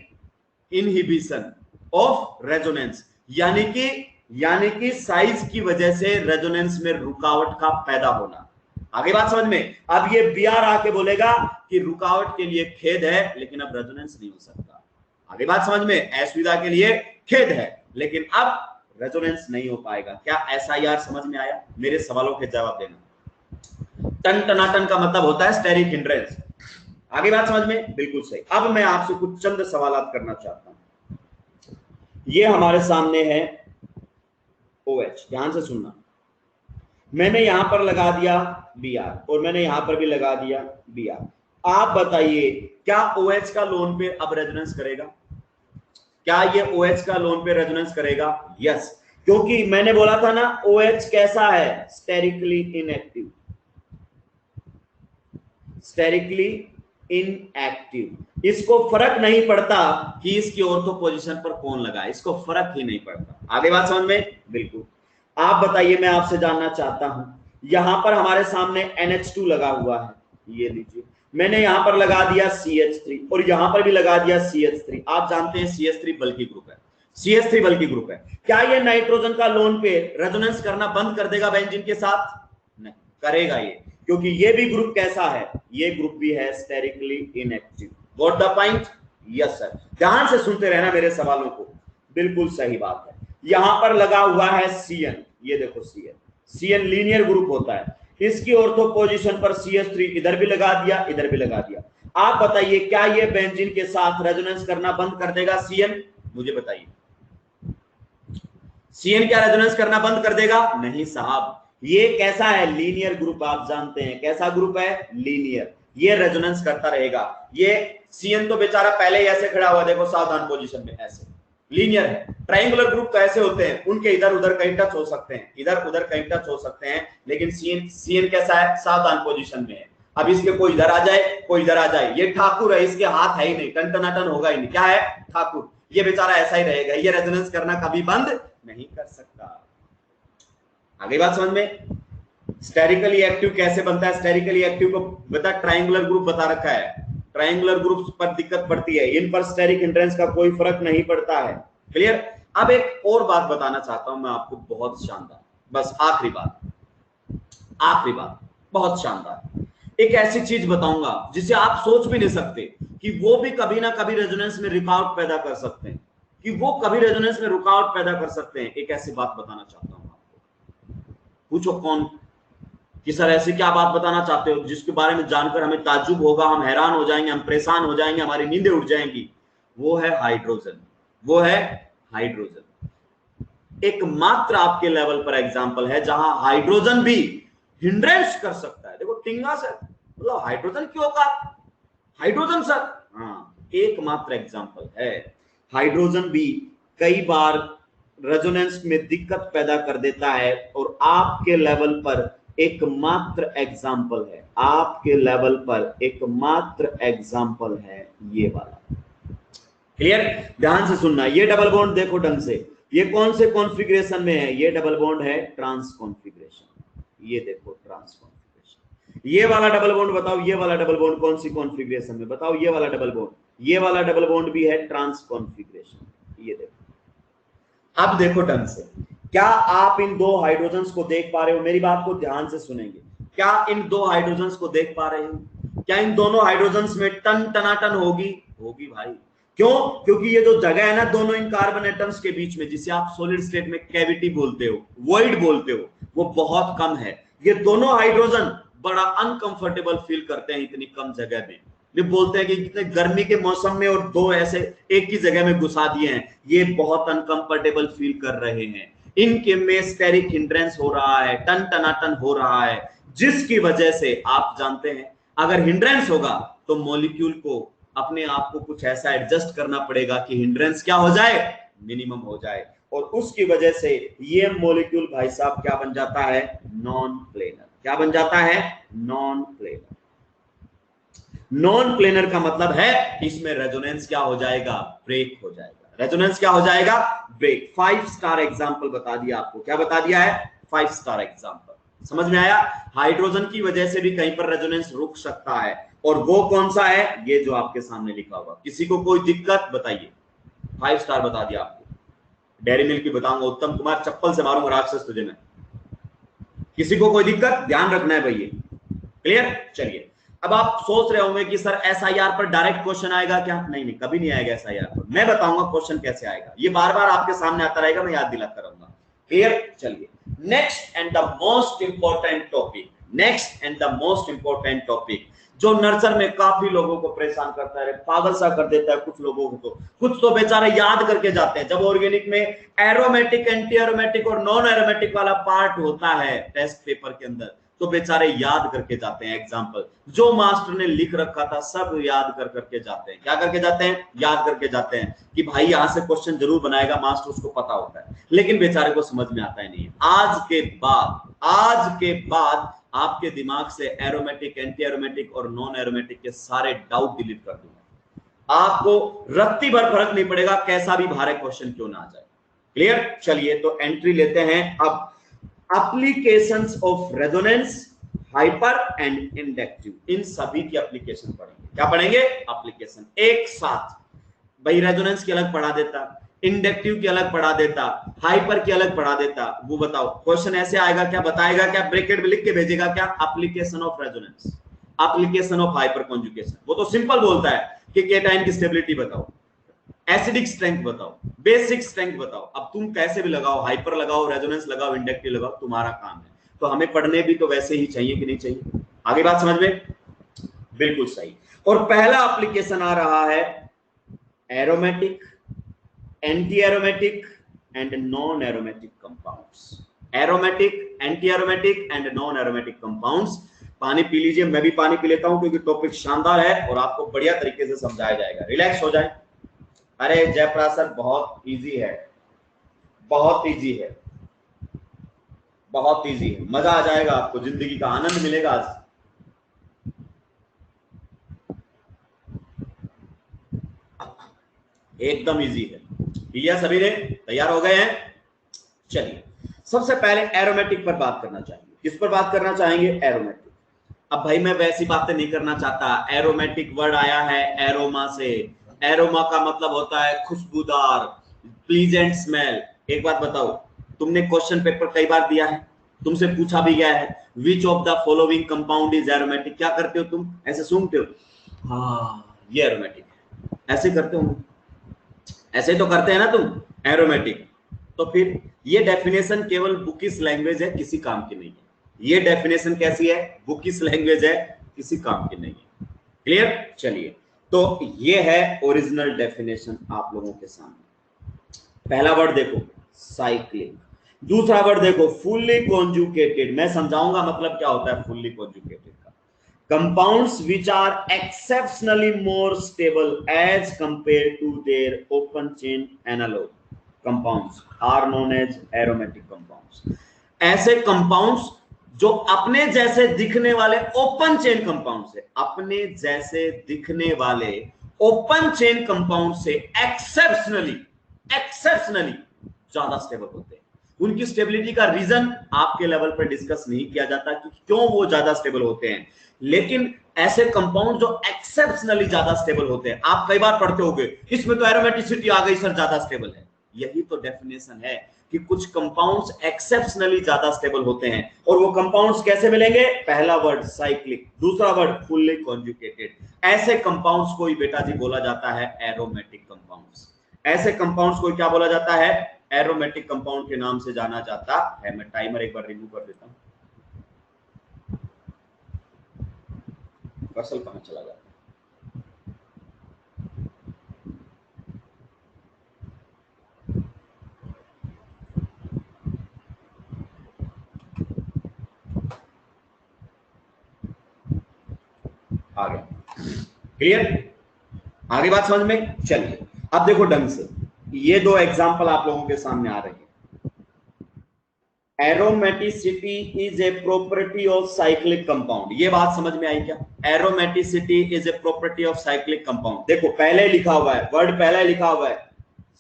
inhibition of resonance, यानी कि साइज की वजह से रेजोनेंस में रुकावट का पैदा होना। आगे बात समझ में? अब ये BR आके बोलेगा कि रुकावट के लिए खेद है लेकिन अब रेजोनेंस नहीं हो सकता। आगे बात समझ में? असुविधा के लिए खेद है लेकिन अब रेजोनेंस नहीं हो पाएगा। क्या SIR समझ में आया? मेरे सवालों के जवाब देना। टन टनाटन का मतलब होता है स्टेरिक हिंड्रेंस। आगे बात समझ में? बिल्कुल सही। अब मैं आपसे कुछ चंद सवालात करना चाहता हूं। ये हमारे सामने है OH, ध्यान से सुनना। मैंने यहां पर लगा दिया BR और मैंने यहां पर भी लगा दिया BR। आप बताइए क्या OH का लोन पे अब रेजोनेंस करेगा? क्या ये OH का लोन पे रेजोनेंस करेगा? यस, क्योंकि मैंने बोला था ना OH कैसा है? Sterically inactive, sterically inactive. इसको फर्क नहीं पड़ता कि इसकी ऑर्थो पोजीशन पर कौन लगा है, इसको फर्क ही नहीं पड़ता। आगे बात समझ में? बिल्कुल। आप बताइए, मैं आपसे जानना चाहता हूं, यहां पर हमारे सामने NH2 लगा हुआ है, ये लीजिए, मैंने यहां पर लगा दिया CH3 और यहां पर भी लगा दिया CH3। आप जानते हैं CH3 बल्कि ग्रुप है, CH3 बल्कि ग्रुप है। क्या ये नाइट्रोजन का लोन पे रेजोनेंस करना बंद कर देगा बेंजीन के साथ? नहीं करेगा ये, क्योंकि ये भी ग्रुप कैसा है? ये ग्रुप भी है sterically inactive. Got the point? Yes sir. ध्यान से सुनते रहना मेरे सवालों को, बिल्कुल सही बात है। यहां पर लगा हुआ है CN, ये देखो CN लीनियर ग्रुप होता है, इसकी ऑर्थो पोजीशन पर CH3 इधर भी लगा दिया, इधर भी लगा दिया। आप बताइए क्या ये बेंजीन के साथ रेजोनेंस करना बंद कर देगा CN? मुझे बताइए, CN क्या रेजोनेंस करना बंद कर देगा? नहीं साहब, ये कैसा है? Linear group. आप जानते हैं कैसा ग्रुप है? लीनियर। ये रेजोनेंस करता रहेगा। ये CN तो बेचारा पहले ही ऐसे खड़ा हुआ, देखो सावधान पोजीशन में, ऐसे लीनियर है। ट्रायंगुलर ग्रुप कैसे होते हैं? उनके इधर उधर कहीं टच हो सकते हैं, इधर उधर कहीं टच हो सकते हैं, लेकिन CN कैसा है? सावधान पोजीशन में है। अब इसके कोई इधर आ जाए, कोई इधर आ जाए, ये ठाकुर है, इसके हाथ है ही नहीं, टन होगा ही नहीं। क्या है? ठाकुर। ये बेचारा ऐसा ही रहेगा, ये रेजोनेंस करना कभी बंद नहीं कर सकता। आगे बात समझ में? स्टेरिकली एक्टिव कैसे बनता है? स्टेरिकली एक्टिव को बता, ट्रायंगुलर ग्रुप बता रखा है। ट्रायंगुलर ग्रुप पर दिक्कत पड़ती है, इन पर स्टेरिक हिंड्रेंस का कोई फर्क नहीं पड़ता है। क्लियर? अब एक और बात बताना चाहता हूं मैं आपको, बहुत शानदार, बस आखिरी बात बहुत शानदार। एक ऐसी चीज बताऊंगा जिसे आप सोच भी नहीं सकते कि वो भी कभी ना कभी रेजोनेंस में रुकावट पैदा कर सकते हैं, एक ऐसी बात बताना चाहता हूं आपको। पूछो कौन? कि सर ऐसी क्या बात बताना चाहते हो जिसके बारे में जानकर हमें ताज्जुब होगा, हम हैरान हो जाएंगे, हम परेशान हो जाएंगे, हमारी नींदें उड़ जाएंगी? वो है हाइड्रोजन। एकमात्र आपके लेवल पर एग्जांपल है जहां हाइड्रोजन भी हिंड्रेंस कर सकता है। देखो टिंगा सर, मतलब हाइड्रोजन क्यों का? हाइड्रोजन सर, हाँ, एकमात्र एग्जांपल है। हाइड्रोजन भी कई बार रेजोनेंस में दिक्कत पैदा कर देता है और आपके लेवल पर एकमात्र एग्जाम्पल है, ये वाला। क्लियर? ध्यान से सुनना, ये डबल बॉन्ड देखो ढंग से, ये कौन से कॉन्फ़िगरेशन में है? ये डबल बॉन्ड है ट्रांस कॉन्फ़िगरेशन। ये देखो ट्रांस कॉन्फ़िगरेशन। ये वाला डबल बॉन्ड बताओ, ये वाला डबल बॉन्ड कौन सी कॉन्फ़िगरेशन में? बताओ। ये वाला डबल बॉन्ड भी है ट्रांस कॉन्फ़िगरेशन। ये देखो, अब देखो ढंग से, क्या आप इन दो हाइड्रोजन्स को देख पा रहे हो? मेरी बात को ध्यान से सुनेंगे। क्या इन दो हाइड्रोजन्स को देख पा रहे हो? क्या इन दोनों हाइड्रोजन्स में टनाटन होगी भाई? क्यों? क्योंकि ये जो जगह है ना दोनों इन कार्बन एटम्स के बीच में, जिसे आप सॉलिड स्टेट में कैविटी बोलते हो, वॉइड बोलते हो, वो बहुत कम है। ये दोनों हाइड्रोजन बड़ा अनकंफर्टेबल फील करते हैं इतनी कम जगह में। ये बोलते हैं कि कितने गर्मी के मौसम में और दो ऐसे एक ही जगह में घुसा दिए हैं, ये बहुत अनकंफर्टेबल फील कर रहे हैं। इनके में स्टेरिक हिंड्रेंस हो रहा है, टनाटन हो रहा है, जिसकी वजह से आप जानते हैं अगर हिंड्रेंस होगा तो मॉलिक्यूल को अपने आप को कुछ ऐसा एडजस्ट करना पड़ेगा कि हिंड्रेंस क्या हो जाए? मिनिमम हो जाए। और उसकी वजह से ये मॉलिक्यूल भाई साहब क्या बन जाता है, नॉन प्लेनर। क्या बन जाता है, नॉन प्लेनर। नॉन प्लेनर का मतलब है इसमें रेजोनेंस क्या हो जाएगा, ब्रेक हो जाएगा। रेजोनेंस क्या हो जाएगा, ब्रेक। 5 स्टार एग्जांपल बता दिया आपको। क्या बता दिया है, 5 स्टार एग्जांपल। समझ में आया। हाइड्रोजन की वजह से भी कहीं पर रेजोनेंस रुक सकता है, और वो कौन सा है, ये जो आपके सामने लिखा हुआ। किसी को कोई दिक्कत बताइए, 5 स्टार बता दिया आपको। डेयरी मिल्क की बताऊंगा, उत्तम कुमार चप्पल से मारूंगा राक्षस तुझे मैं। किसी को कोई दिक्कत, ध्यान रखना है भैया, क्लियर। चलिए, अब आप सोच रहे होंगे कि सर एसआईआर पर डायरेक्ट क्वेश्चन आएगा क्या। नहीं नहीं, कभी नहीं आएगा एसआईआर पर। मैं बताऊंगा क्वेश्चन कैसे आएगा, ये बार बार आपके सामने आता रहेगा, मैं याद दिलाता रहूंगा। क्लियर। चलिए, next and the most important topic, next and the most important topic जो नर्सर में काफी लोगों को परेशान करता है, पागल सा कर देता है कुछ लोगों को। कुछ तो बेचारे याद करके जाते हैं। जब ऑर्गेनिक में एरोमेटिक, एंटी एरोमेटिक और नॉन एरोमेटिक वाला पार्ट होता है टेस्ट पेपर के अंदर, तो बेचारे याद करके जाते हैं। एग्जाम्पल जो मास्टर ने लिख रखा था सब याद कर करके जाते हैं। क्या करके जाते हैं, याद करके जाते हैं कि भाई यहां से क्वेश्चन जरूर बनाएगा मास्टर, उसको पता होता है, लेकिन बेचारे को समझ में आता ही नहीं है। आज के बाद आपके दिमाग से एरोमेटिक, एंटी एरोमेटिक और नॉन एरोमेटिक के सारे डाउट डिलीट कर दूंगा। आपको रत्ती भर फर्क नहीं पड़ेगा, कैसा भी भारे क्वेश्चन क्यों ना आ जाए। क्लियर। चलिए, तो एंट्री लेते हैं अब। Applications of resonance, hyper and inductive, इन सभी की एप्लीकेशन पढ़ेंगे। क्या पढ़ेंगे, एप्लीकेशन एक साथ। भाई रेजोनेंस की अलग पढ़ा देता, इंडक्टिव की अलग पढ़ा देता, हाइपर की अलग पढ़ा देता। वो बताओ क्वेश्चन ऐसे आएगा क्या, बताएगा क्या, ब्रैकेट में लिख के भेजेगा क्या, application of resonance, application of hyper conjugation. वो तो सिंपल बोलता है कि केटाइन की स्टेबिलिटी बताओ, एसिडिक स्ट्रेंथ बताओ, बेसिक स्ट्रेंथ बताओ। अब तुम कैसे भी लगाओ, हाइपर लगाओ, रेजोनेंस लगाओ, इंडक्टिव लगाओ, तुम्हारा काम है। तो हमें पढ़ने भी तो वैसे ही चाहिए कि नहीं चाहिए। आगे बात समझ में, बिल्कुल सही। और पहला एप्लीकेशन आ रहा है aromatic, anti aromatic and non aromatic compounds. Aromatic, anti aromatic and non aromatic compounds. पानी पी लीजिए, मैं भी पानी पी लेता हूं क्योंकि टॉपिक शानदार है और आपको बढ़िया तरीके से समझाया जाएगा। रिलैक्स हो जाए। अरे जयप्रकाश सर बहुत इजी है, बहुत इजी है, बहुत इजी है, मजा आ जाएगा आपको, जिंदगी का आनंद मिलेगा आज। एकदम इजी है। भैया सभी ने तैयार हो गए हैं। चलिए, सबसे पहले एरोमेटिक पर बात करना चाहेंगे। किस पर बात करना चाहेंगे, एरोमेटिक। अब भाई मैं वैसी बातें नहीं करना चाहता। एरोमेटिक वर्ड आया है एरोमा से। एरोमा का मतलब होता है खुशबूदार, प्लीजेंट स्मेल। एक बात बताओ, तुमने क्वेश्चन पेपर कई बार दिया है, तुमसे पूछा भी गया है, which of the following compound is aromatic. क्या करते हो तुम, ऐसे सूंघते हो, हाँ ये एरोमेटिक है, ऐसे करते हो, ऐसे तो करते हैं ना तुम, एरोमेटिक। तो फिर ये डेफिनेशन केवल बुकिश लैंग्वेज है, किसी काम की नहीं है। ये डेफिनेशन कैसी है, बुकिश लैंग्वेज है, किसी काम की नहीं है। क्लियर। चलिए, तो ये है ओरिजिनल डेफिनेशन आप लोगों के सामने। पहला वर्ड देखो साइक्लिक, दूसरा वर्ड देखो फुल्ली कॉन्जुगेटेड। मैं समझाऊंगा मतलब क्या होता है फुल्ली कॉन्जुगेटेड का। Compounds which are exceptionally more stable as compare to their open chain analog compounds are known as aromatic compounds. ऐसे कंपाउंड्स जो अपने जैसे दिखने वाले ओपन चेन कंपाउंड से, अपने जैसे दिखने वाले ओपन चेन कंपाउंड से एक्सेप्शनली ज्यादा स्टेबल होते हैं। उनकी स्टेबिलिटी का रीजन आपके लेवल पर डिस्कस नहीं किया जाता कि क्यों वो ज्यादा स्टेबल होते हैं, लेकिन ऐसे कंपाउंड जो एक्सेप्शनली ज्यादा स्टेबल होते हैं। आप कई बार पढ़ते होंगे इसमें तो एरोमेटिसिटी आ गई सर, ज्यादा स्टेबल है। यही तो डेफिनेशन है कि कुछ कंपाउंड्स एक्सेप्शनली ज्यादा स्टेबल होते हैं। और वो कंपाउंड्स कैसे मिलेंगे, पहला वर्ड साइक्लिक, दूसरा वर्ड फुल्ली कॉन्जुगेटेड। ऐसे कंपाउंड्स को ही बेटा जी बोला जाता है एरोमेटिक कंपाउंड्स। ऐसे कंपाउंड्स को क्या बोला जाता है, एरोमेटिक कंपाउंड के नाम से जाना जाता है। मैं टाइमर एक बार रिमूव कर देता हूं, कर्सर कहां चला गया। आ गया। क्लियर, आगे बात समझ में। चलिए अब देखो ढंग से, ये दो एग्जांपल आप लोगों के सामने आ रहे हैं। Aromaticity is a property of cyclic compound, ये बात समझ में आई क्या? Aromaticity is a property of cyclic compound. देखो पहले लिखा हुआ है, वर्ड पहले लिखा हुआ है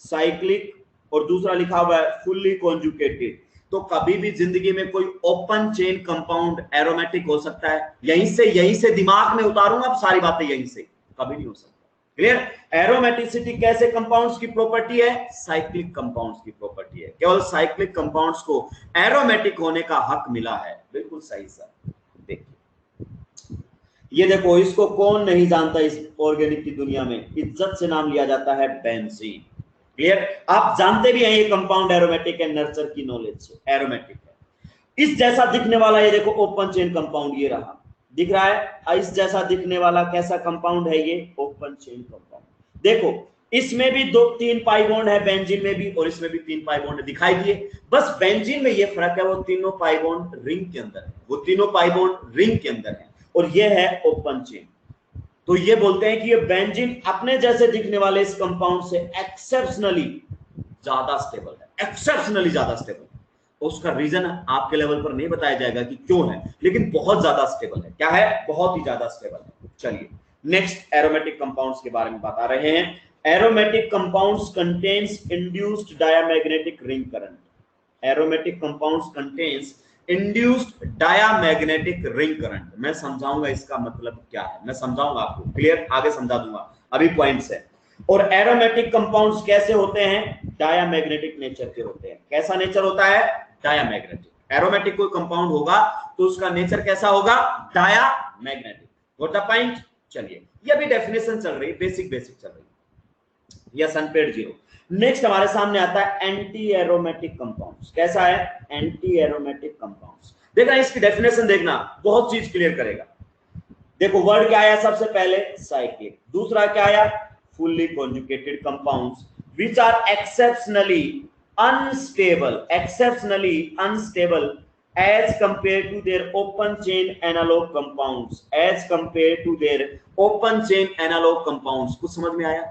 साइक्लिक और दूसरा लिखा हुआ है फुल्ली कॉन्जुगेटेड। तो कभी भी जिंदगी में कोई ओपन चेन कंपाउंड एरोमेटिक हो सकता है? यहीं से दिमाग में उतारूंगा अब सारी बातें, यहीं से कभी नहीं हो सकता। क्लियर? एरोमेटिसिटी कैसे कंपाउंड्स की प्रॉपर्टी है? साइक्लिक कंपाउंड्स की प्रॉपर्टी है। केवल साइक्लिक कंपाउंड्स को एरोमेटिक होने का हक मिला है। बिल्कुल सही सर। देखिए ये देखो, इसको कौन नहीं जानता इस ऑर्गेनिक की दुनिया में, इज्जत से नाम लिया जाता है बेंजीन। क्लियर? आप जानते भी हैं ये कंपाउंड एरोमेटिक है, नर्सर की नॉलेज से एरोमेटिक है। इस जैसा दिखने वाला ये देखो ओपन चेन कंपाउंड ये रहा, दिख रहा है? इस जैसा दिखने वाला कैसा कंपाउंड है ये? Open chain compound. देखो इसमें भी 2-3 पाई बॉन्ड है, बेंजीन में भी, और इसमें भी 3 पाई बॉन्ड दिखाई दिए। बस बेंजीन में ये फर्क है, वो तीनों पाई बॉन्ड रिंग के अंदर है, वो तीनों पाई बॉन्ड रिंग के अंदर है, और ये है ओपन चेन। तो ये बोलते हैं कि ये बेंजीन अपने जैसे दिखने वाले इस कंपाउंड से एक्सेप्शनली ज्यादा स्टेबल है, एक्सेप्शनली ज्यादा स्टेबल। उसका रीजन आपके लेवल पर नहीं बताया जाएगा कि क्यों है, लेकिन बहुत ज्यादा स्टेबल है। क्या है? बहुत ही ज्यादा स्टेबल है। चलिए नेक्स्ट एरोमेटिक कंपाउंड्स के बारे में बता रहे हैं। Aromatic compounds contains induced diamagnetic ring current. Aromatic compounds contains induced diamagnetic ring current. मैं समझाऊंगा इसका मतलब क्या है, मैं समझाऊंगा आपको, क्लियर? आगे समझा दूंगा, अभी पॉइंट्स है। और एरोमेटिक कंपाउंड्स कैसे होते हैं? डायामैग्नेटिक नेचर के होते हैं। कैसा नेचर होता है? डायामैग्नेटिक। एरोमेटिक कोई कंपाउंड होगा तो उसका नेचर कैसा होगा? डायामैग्नेटिक। What the point? चलिए ये भी डेफिनेशन चल रही है, बेसिक चल रही है। Yes unpaid 0। नेक्स्ट हमारे सामने आता है एंटी एरोमेटिक कंपाउंड्स। कैसा है? Anti aromatic compounds. देखना इसकी डेफिनेशन, देखना बहुत चीज क्लियर करेगा। देखो वर्ड क्या आया सबसे पहले? साइक्लिक। दूसरा क्या आया? Fully conjugated compounds which are exceptionally unstable as compared to their open chain analog compounds, as compared to their open chain analog compounds। कुछ समझ में आया?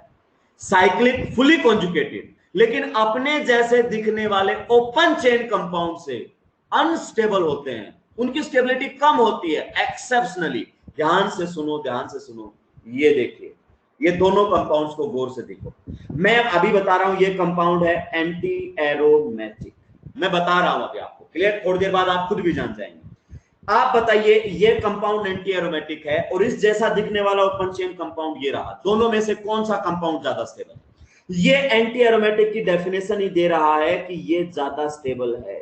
साइक्लिक फुली कॉन्जुगेटेड, लेकिन अपने जैसे दिखने वाले ओपन चेन कंपाउंड से अनस्टेबल होते हैं, उनकी स्टेबिलिटी कम होती है एक्सेप्शनली। ध्यान से सुनो, ये देखिए, ये दोनों कंपाउंड्स को गौर से देखो। मैं अभी बता रहा हूं ये कंपाउंड है एंटी एरोमेटिक, मैं बता रहा हूं अभी आपको, क्लियर? थोड़ी देर बाद आप खुद भी जान जाएंगे। आप बताइए ये कंपाउंड एंटी एरोमेटिक है और इस जैसा दिखने वाला ओपन चेन कंपाउंड ये रहा, दोनों में से कौन सा कंपाउंड ज्यादा स्टेबल है? ये एंटी एरोमेटिक की डेफिनेशन ही दे रहा है कि ये ज्यादा स्टेबल है,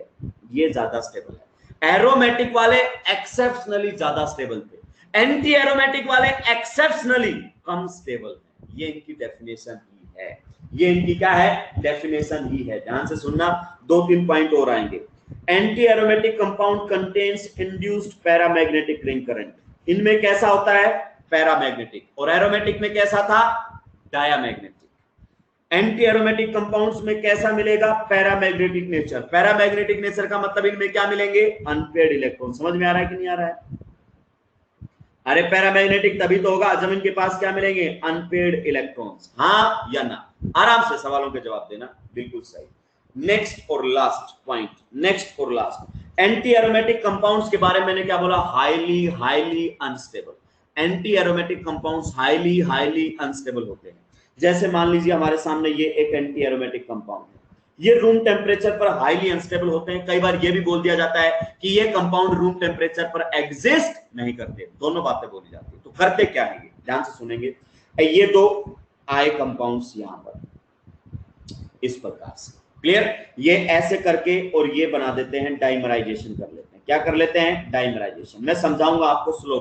ये ज्यादा स्टेबल है। एरोमेटिक वाले एक्सेप्शनली ज्यादा स्टेबल थे, एंटी एरोमेटिक वाले एक्सेप्शनली कम स्टेबल है। ये इनकी डेफिनेशन ही है, ये इनकी क्या है? डेफिनेशन ही है। ध्यान से सुनना, 2-3 पॉइंट और आएंगे। Anti aromatic compound contains induced paramagnetic ring current. इनमें कैसा होता है? पैरामैग्नेटिक। और एरोमेटिक में कैसा था? डायामैग्नेटिक। एंटी एरोमेटिक कंपाउंड्स में कैसा मिलेगा? Paramagnetic nature. पैरामैग्नेटिक नेचर का मतलब इनमें क्या मिलेंगे? Unpaired electron. समझ में आ रहा है कि नहीं आ रहा है? अरे पैरामैग्नेटिक तभी तो होगा जब इनके पास क्या मिलेंगे? Unpaired electrons. हाँ या ना? आराम से सवालों के जवाब देना, बिल्कुल सही। नेक्स्ट और लास्ट पॉइंट, नेक्स्ट और लास्ट, एंटी एरोमेटिक कंपाउंड्स के बारे में मैंने क्या बोला? Highly unstable. Anti aromatic compounds highly unstable होते हैं। जैसे मान लीजिए हमारे सामने ये एक एंटी एरोमेटिक कंपाउंड है, ये रूम टेम्परेचर पर हाईली अनस्टेबल होते हैं। कई बार ये भी बोल दिया जाता है कि ये कंपाउंड रूम टेम्परेचर पर एग्जिस्ट नहीं करते। दोनों बातें बोली जाती है। तो करते क्या है ये? ध्यान से सुनेंगे। ये दो आए कंपाउंड्स यहां पर इस प्रकार से, क्लियर? ये ऐसे करके और ये बना देते हैं, डाइमराइजेशन कर लेते हैं। क्या कर लेते हैं? डाइमराइजेशन। मैं समझाऊंगा आपको स्लो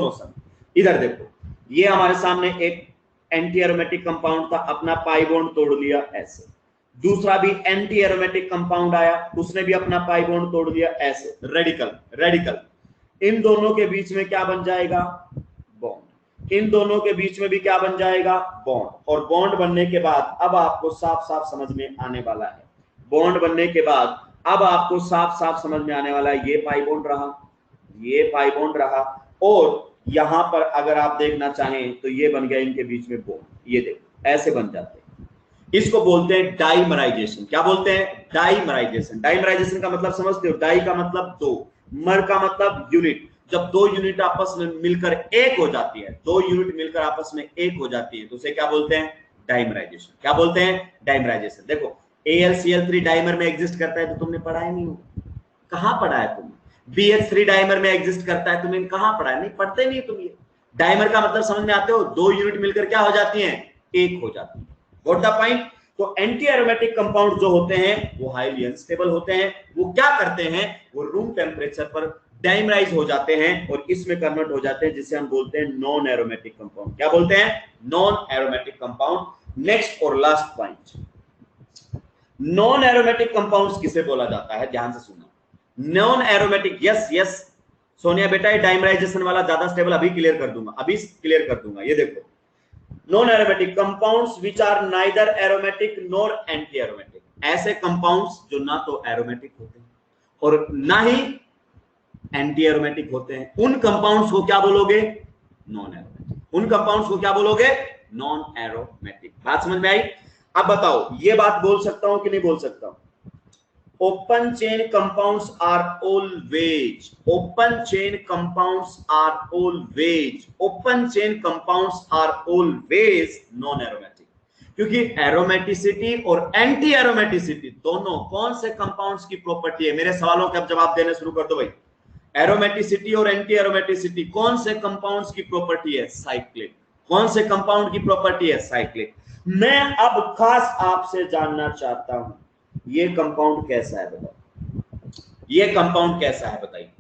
मोशन। इधर देखो, ये हमारे सामने एक एंटी एरोमेटिक कंपाउंड था, अपना पाई बॉन्ड तोड़ लिया ऐसे। दूसरा भी एंटी एरोमेटिक कंपाउंड आया, उसने भी अपना पाई बॉन्ड तोड़ दिया ऐसे। रेडिकल। इन दोनों के बीच में क्या बन जाएगा? बॉन्ड। इन दोनों के बीच में भी क्या बन जाएगा? बॉन्ड। और बॉन्ड बनने के बाद अब आपको साफ साफ समझ में आने वाला है, बॉन्ड बनने के बाद अब आपको साफ साफ समझ में आने वाला है, ये पाई बॉन्ड रहा, ये पाई बॉन्ड रहा, और यहां पर अगर आप देखना चाहें तो ये बन गया इनके बीच में बॉन्ड। ये देखो ऐसे बन जाते हैं। इसको बोलते हैं डाइमराइजेशन। क्या बोलते हैं? डाइमराइजेशन। डाइमराइजेशन का मतलब समझते हो? डाई का मतलब दो, मर का मतलब यूनिट। जब दो यूनिट आपस में मिलकर एक हो जाती है, दो यूनिट मिलकर आपस में एक हो जाती है, तो उसे क्या बोलते हैं? डाइमराइजेशन। क्या बोलते हैं? डाइमराइजेशन। देखो AlCl3 डाइमर में एग्जिस्ट करता है तो तुमने पढ़ा ही नहीं होगा। कहां पढ़ा है तुमने? BH3 डाइमर में एग्जिस्ट करता है, तुमने कहां पढ़ा है? नहीं पढ़ते नहीं तुम ये। डाइमर का मतलब समझ में आते हो? दो यूनिट मिलकर क्या हो जाती हैं? एक हो जाती है। What the point? तो एंटी एरोमेटिक कंपाउंड जो होते हैं वो हाईली अनस्टेबल होते हैं। वो क्या करते हैं? वो रूम टेम्परेचर पर डाइमराइज हो जाते हैं और इसमें कन्वर्ट हो जाते हैं, जिसे हम बोलते हैं नॉन एरोमेटिक कंपाउंड। क्या बोलते हैं? Non aromatic compound. नेक्स्ट और last point, non aromatic compounds किसे बोला जाता है? ध्यान से सुनना। Non aromatic, yes yes Sonia बेटा, ये डाइमराइजेशन वाला ज्यादा स्टेबल अभी क्लियर कर दूंगा, अभी क्लियर कर दूंगा। ये देखो, non aromatic compounds which are neither aromatic nor anti aromatic, ऐसे कंपाउंड्स जो ना तो एरोमेटिक होते हैं और ना ही एंटी एरोमेटिक होते हैं, उन कंपाउंड्स को क्या बोलोगे? Non aromatic. उन कंपाउंड्स को क्या बोलोगे? Non aromatic. बात समझ में आई? अब बताओ, ये बात बोल सकता हूं कि नहीं बोल सकता हूं? Open chain compounds are always, open chain compounds are always, open chain compounds are always non aromatic. क्योंकि एरोमेटिसिटी और एंटी एरोमेटिसिटी दोनों कौन से कंपाउंड्स की प्रॉपर्टी है? मेरे सवालों के अब जवाब देने शुरू कर दो भाई। एरोमेटिसिटी और एंटी एरोमेटिसिटी कौन से कंपाउंड्स की प्रॉपर्टी है? साइक्लिक। कौन से कंपाउंड की प्रॉपर्टी है? साइक्लिक। मैं अब खास आपसे जानना चाहता हूं, ये कंपाउंड कैसा है बताओ? ये कंपाउंड कैसा है बताइए?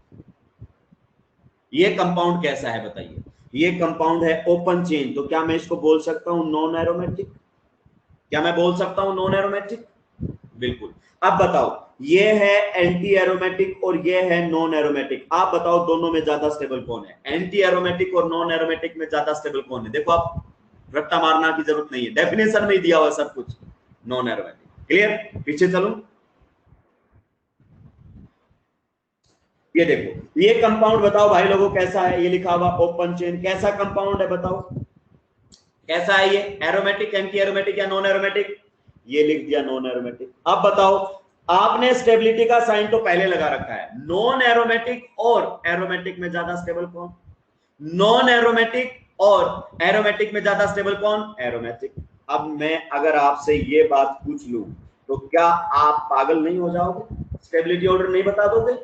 ये कंपाउंड कैसा है बताइए? ये कंपाउंड है ओपन चेन, तो क्या मैं इसको बोल सकता हूं नॉन एरोमेटिक? क्या मैं बोल सकता हूं नॉन एरोमेटिक? बिल्कुल। अब बताओ, ये है एंटी एरोमेटिक और ये है नॉन एरोमेटिक, आप बताओ दोनों में ज्यादा स्टेबल कौन है? एंटी एरोमेटिक और नॉन एरोमेटिक में ज्यादा स्टेबल कौन है? देखो, आप रट्टा मारना की जरूरत नहीं है, डेफिनेशन में ही दिया हुआ सब कुछ, नॉन एरोमेटिक। क्लियर? पीछे चलूं, ये देखो, ये कंपाउंड बताओ भाई लोगों कैसा है? ये लिखा हुआ ओपन चेन, कैसा कंपाउंड है बताओ? कैसा है ये? एरोमेटिक, एंटी एरोमेटिक या नॉन एरोमेटिक? ये लिख दिया नॉन एरोमेटिक। अब बताओ, आपने स्टेबिलिटी का साइन तो पहले लगा रखा है, नॉन एरोमेटिक और एरोमेटिक में ज्यादा स्टेबल कौन? नॉन एरोमेटिक और एरोमेटिक में ज्यादा स्टेबल कौन? एरोमेटिक। अब मैं अगर आपसे ये बात पूछ लूं तो क्या आप पागल नहीं हो जाओगे? स्टेबिलिटी ऑर्डर नहीं बता दोगे?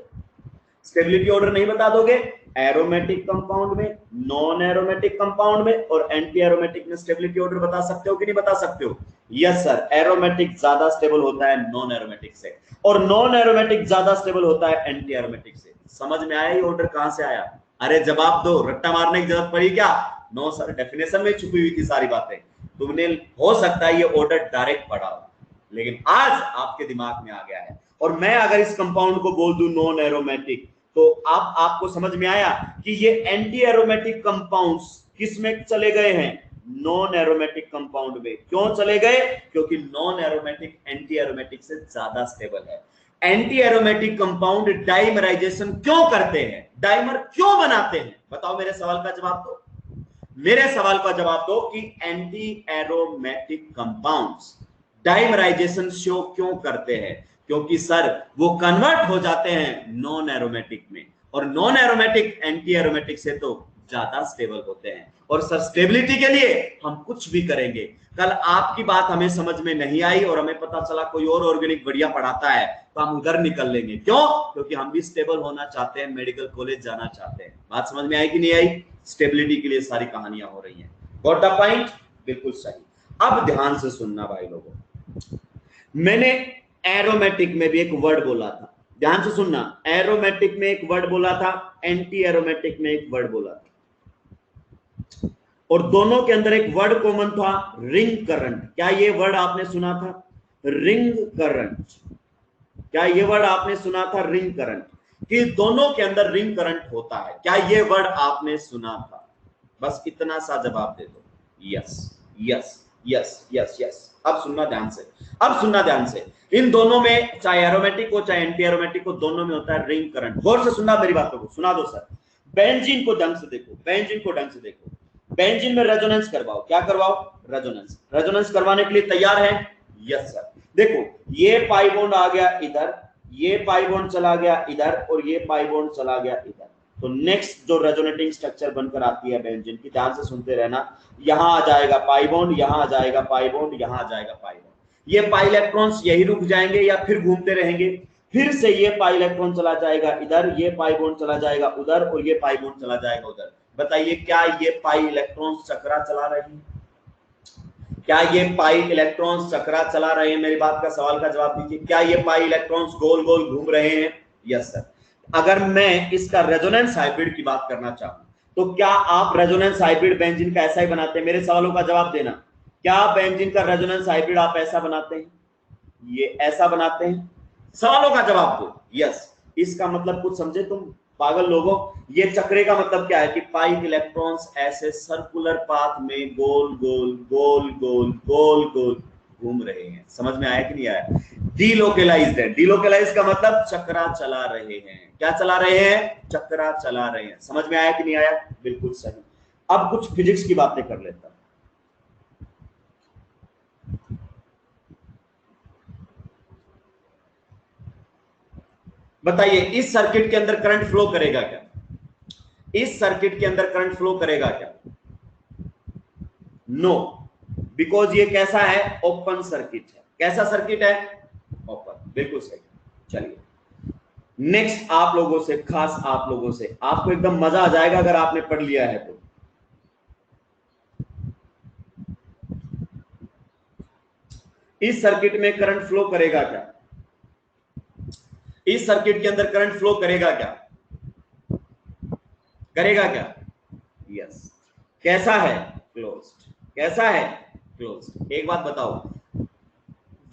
स्टेबिलिटी ऑर्डर नहीं बता दोगे? एरोमेटिक कंपाउंड में, नॉन एरोमेटिक कंपाउंड में और एंटी एरोमेटिक में स्टेबिलिटी ऑर्डर बता सकते हो कि नहीं बता सकते हो? यस सर, एरोमेटिक ज्यादा स्टेबल होता है नॉन एरोमेटिक से और नॉन एरोमेटिक ज्यादा स्टेबल होता है एंटी एरोमेटिक से। समझ में आया ये ऑर्डर कहां से आया? अरे जवाब दो, रट्टा मारने की जरूरत पड़ी क्या? नो सर, डेफिनेशन में छुपी हुई थी सारी बातें। तुमने हो सकता है ये ऑर्डर डायरेक्ट पढ़ा हो, लेकिन आज आपके दिमाग में आ गया है। और मैं अगर इस कंपाउंड को बोल दूं नॉन एरोमेटिक, तो अब आपको समझ में आया कि ये एंटी एरोमेटिक कंपाउंड्स किस में चले गए हैं? नॉन एरोमेटिक कंपाउंड में। क्यों चले गए? क्योंकि नॉन एरोमेटिक एंटी एरोमेटिक से ज्यादा स्टेबल है। एंटी एरोमेटिक कंपाउंड डाइमराइजेशन क्यों करते हैं? डाइमर क्यों बनाते हैं? बताओ, मेरे सवाल का जवाब दो। मेरे सवाल का जवाब दो कि anti aromatic compounds dimerisation show क्यों करते हैं? क्योंकि सर वो कन्वर्ट हो जाते हैं नॉन एरोमेटिक में, और नॉन एरोमेटिक एंटी एरोमेटिक से तो ज्यादा स्टेबल होते हैं। और सर स्टेबिलिटी के लिए हम कुछ भी करेंगे। कल आपकी बात हमें समझ में नहीं आई और हमें पता चला कोई और ऑर्गेनिक बढ़िया पढ़ाता है, तो हम उधर निकल लेंगे। क्यों? क्योंकि हम भी स्टेबल होना चाहते हैं, मेडिकल कॉलेज जाना चाहते हैं। बात समझ में आई कि नहीं आई? स्टेबिलिटी के लिए सारी कहानियां हो रही हैं। Got the point? बिल्कुल सही। अब ध्यान से सुनना भाई लोगों, मैंने एरोमेटिक में भी एक वर्ड बोला था, ध्यान से सुनना। एरोमेटिक में एक वर्ड बोला था, एंटी एरोमेटिक में एक वर्ड बोला था, और दोनों के अंदर एक वर्ड कॉमन था, रिंग करंट। क्या ये वर्ड आपने सुना था? Ring current. क्या ये वर्ड आपने सुना था? Ring current. कि दोनों के अंदर रिंग करंट होता है। क्या ये वर्ड आपने सुना था? बस इतना सा जवाब दे दो। Yes yes yes yes yes. अब सुनना ध्यान से, अब सुनना ध्यान से। इन दोनों में, चाहे एरोमेटिक हो चाहे एंटी एरोमेटिक हो, दोनों में होता है रिंग करंट। गौर से सुनना मेरी बातों को, सुना दो सर। बेंजीन को ढंग से देखो, बेंजीन को ढंग से देखो। बेंजीन में रेजोनेंस करवाओ, क्या करवाओ, रेजोनेंस। रेजोनेंस करवाने के लिए तैयार है? Yes sir. देखो ये पाई बॉन्ड आ गया इधर, ये पाई बॉन्ड चला गया इधर, और ये पाई बॉन्ड चला गया इधर। तो नेक्स्ट जो रेजोनेटिंग स्ट्रक्चर बनकर आती है बेंजीन की, ध्यान से सुनते रहना, यहां आ जाएगा पाई बॉन्ड, यहां आ जाएगा पाई बॉन्ड, यहां आ जाएगा पाई बॉन्ड। ये पाई इलेक्ट्रॉन्स यही रुक जाएंगे या फिर घूमते रहेंगे? फिर से ये पाई इलेक्ट्रॉन चला जाएगा इधर, ये पाई बॉन्ड चला जाएगा उधर, और ये पाई बॉन्ड चला जाएगा उधर। बताइए क्या ये पाई इलेक्ट्रॉन्स चक्रा चला रहे हैं? क्या ये पाई इलेक्ट्रॉन्स चक्रा चला रहे हैं? मेरी बात का सवाल का जवाब दीजिए। क्या ये पाई इलेक्ट्रॉन्स गोल गोल घूम रहे हैं? Yes sir. अगर मैं इसका रेजोनेंस हाइब्रिड की बात करना चाहूं तो क्या आप रेजोनेंस हाइब्रिड बेंजीन का ऐसा ही बनाते हैं? मेरे सवालों का जवाब देना। क्या बेंजीन का रेजोनेंस हाइब्रिड आप ऐसा बनाते हैं? ये ऐसा बनाते हैं? सवालों का जवाब दो। यस। इसका मतलब कुछ समझे तुम पागल लोगों? ये चक्रे का मतलब क्या है कि पाई इलेक्ट्रॉन्स ऐसे सर्कुलर पाथ में गोल गोल गोल गोल गोल गोल घूम रहे हैं। समझ में आया कि नहीं आया? डीलोकलाइज्ड है। डीलोकलाइज्ड का मतलब चक्रा चला रहे हैं। क्या चला रहे हैं? चक्रा चला रहे हैं। समझ में आया कि नहीं आया? बिल्कुल सही। अब कुछ फिजिक्स की बातें कर लेता हूं। बताइए इस सर्किट के अंदर करंट फ्लो करेगा क्या? इस सर्किट के अंदर करंट फ्लो करेगा क्या? नो, बिकॉज ये कैसा है? ओपन सर्किट है। कैसा सर्किट है? ओपन। बिल्कुल सही। चलिए नेक्स्ट आप लोगों से, खास आप लोगों से, आपको एकदम मजा आ जाएगा अगर आपने पढ़ लिया है तो। इस सर्किट में करंट फ्लो करेगा क्या? इस सर्किट के अंदर करंट फ्लो करेगा क्या? करेगा क्या? यस। कैसा है? क्लोज्ड। कैसा है? क्लोज्ड। एक बात बताओ,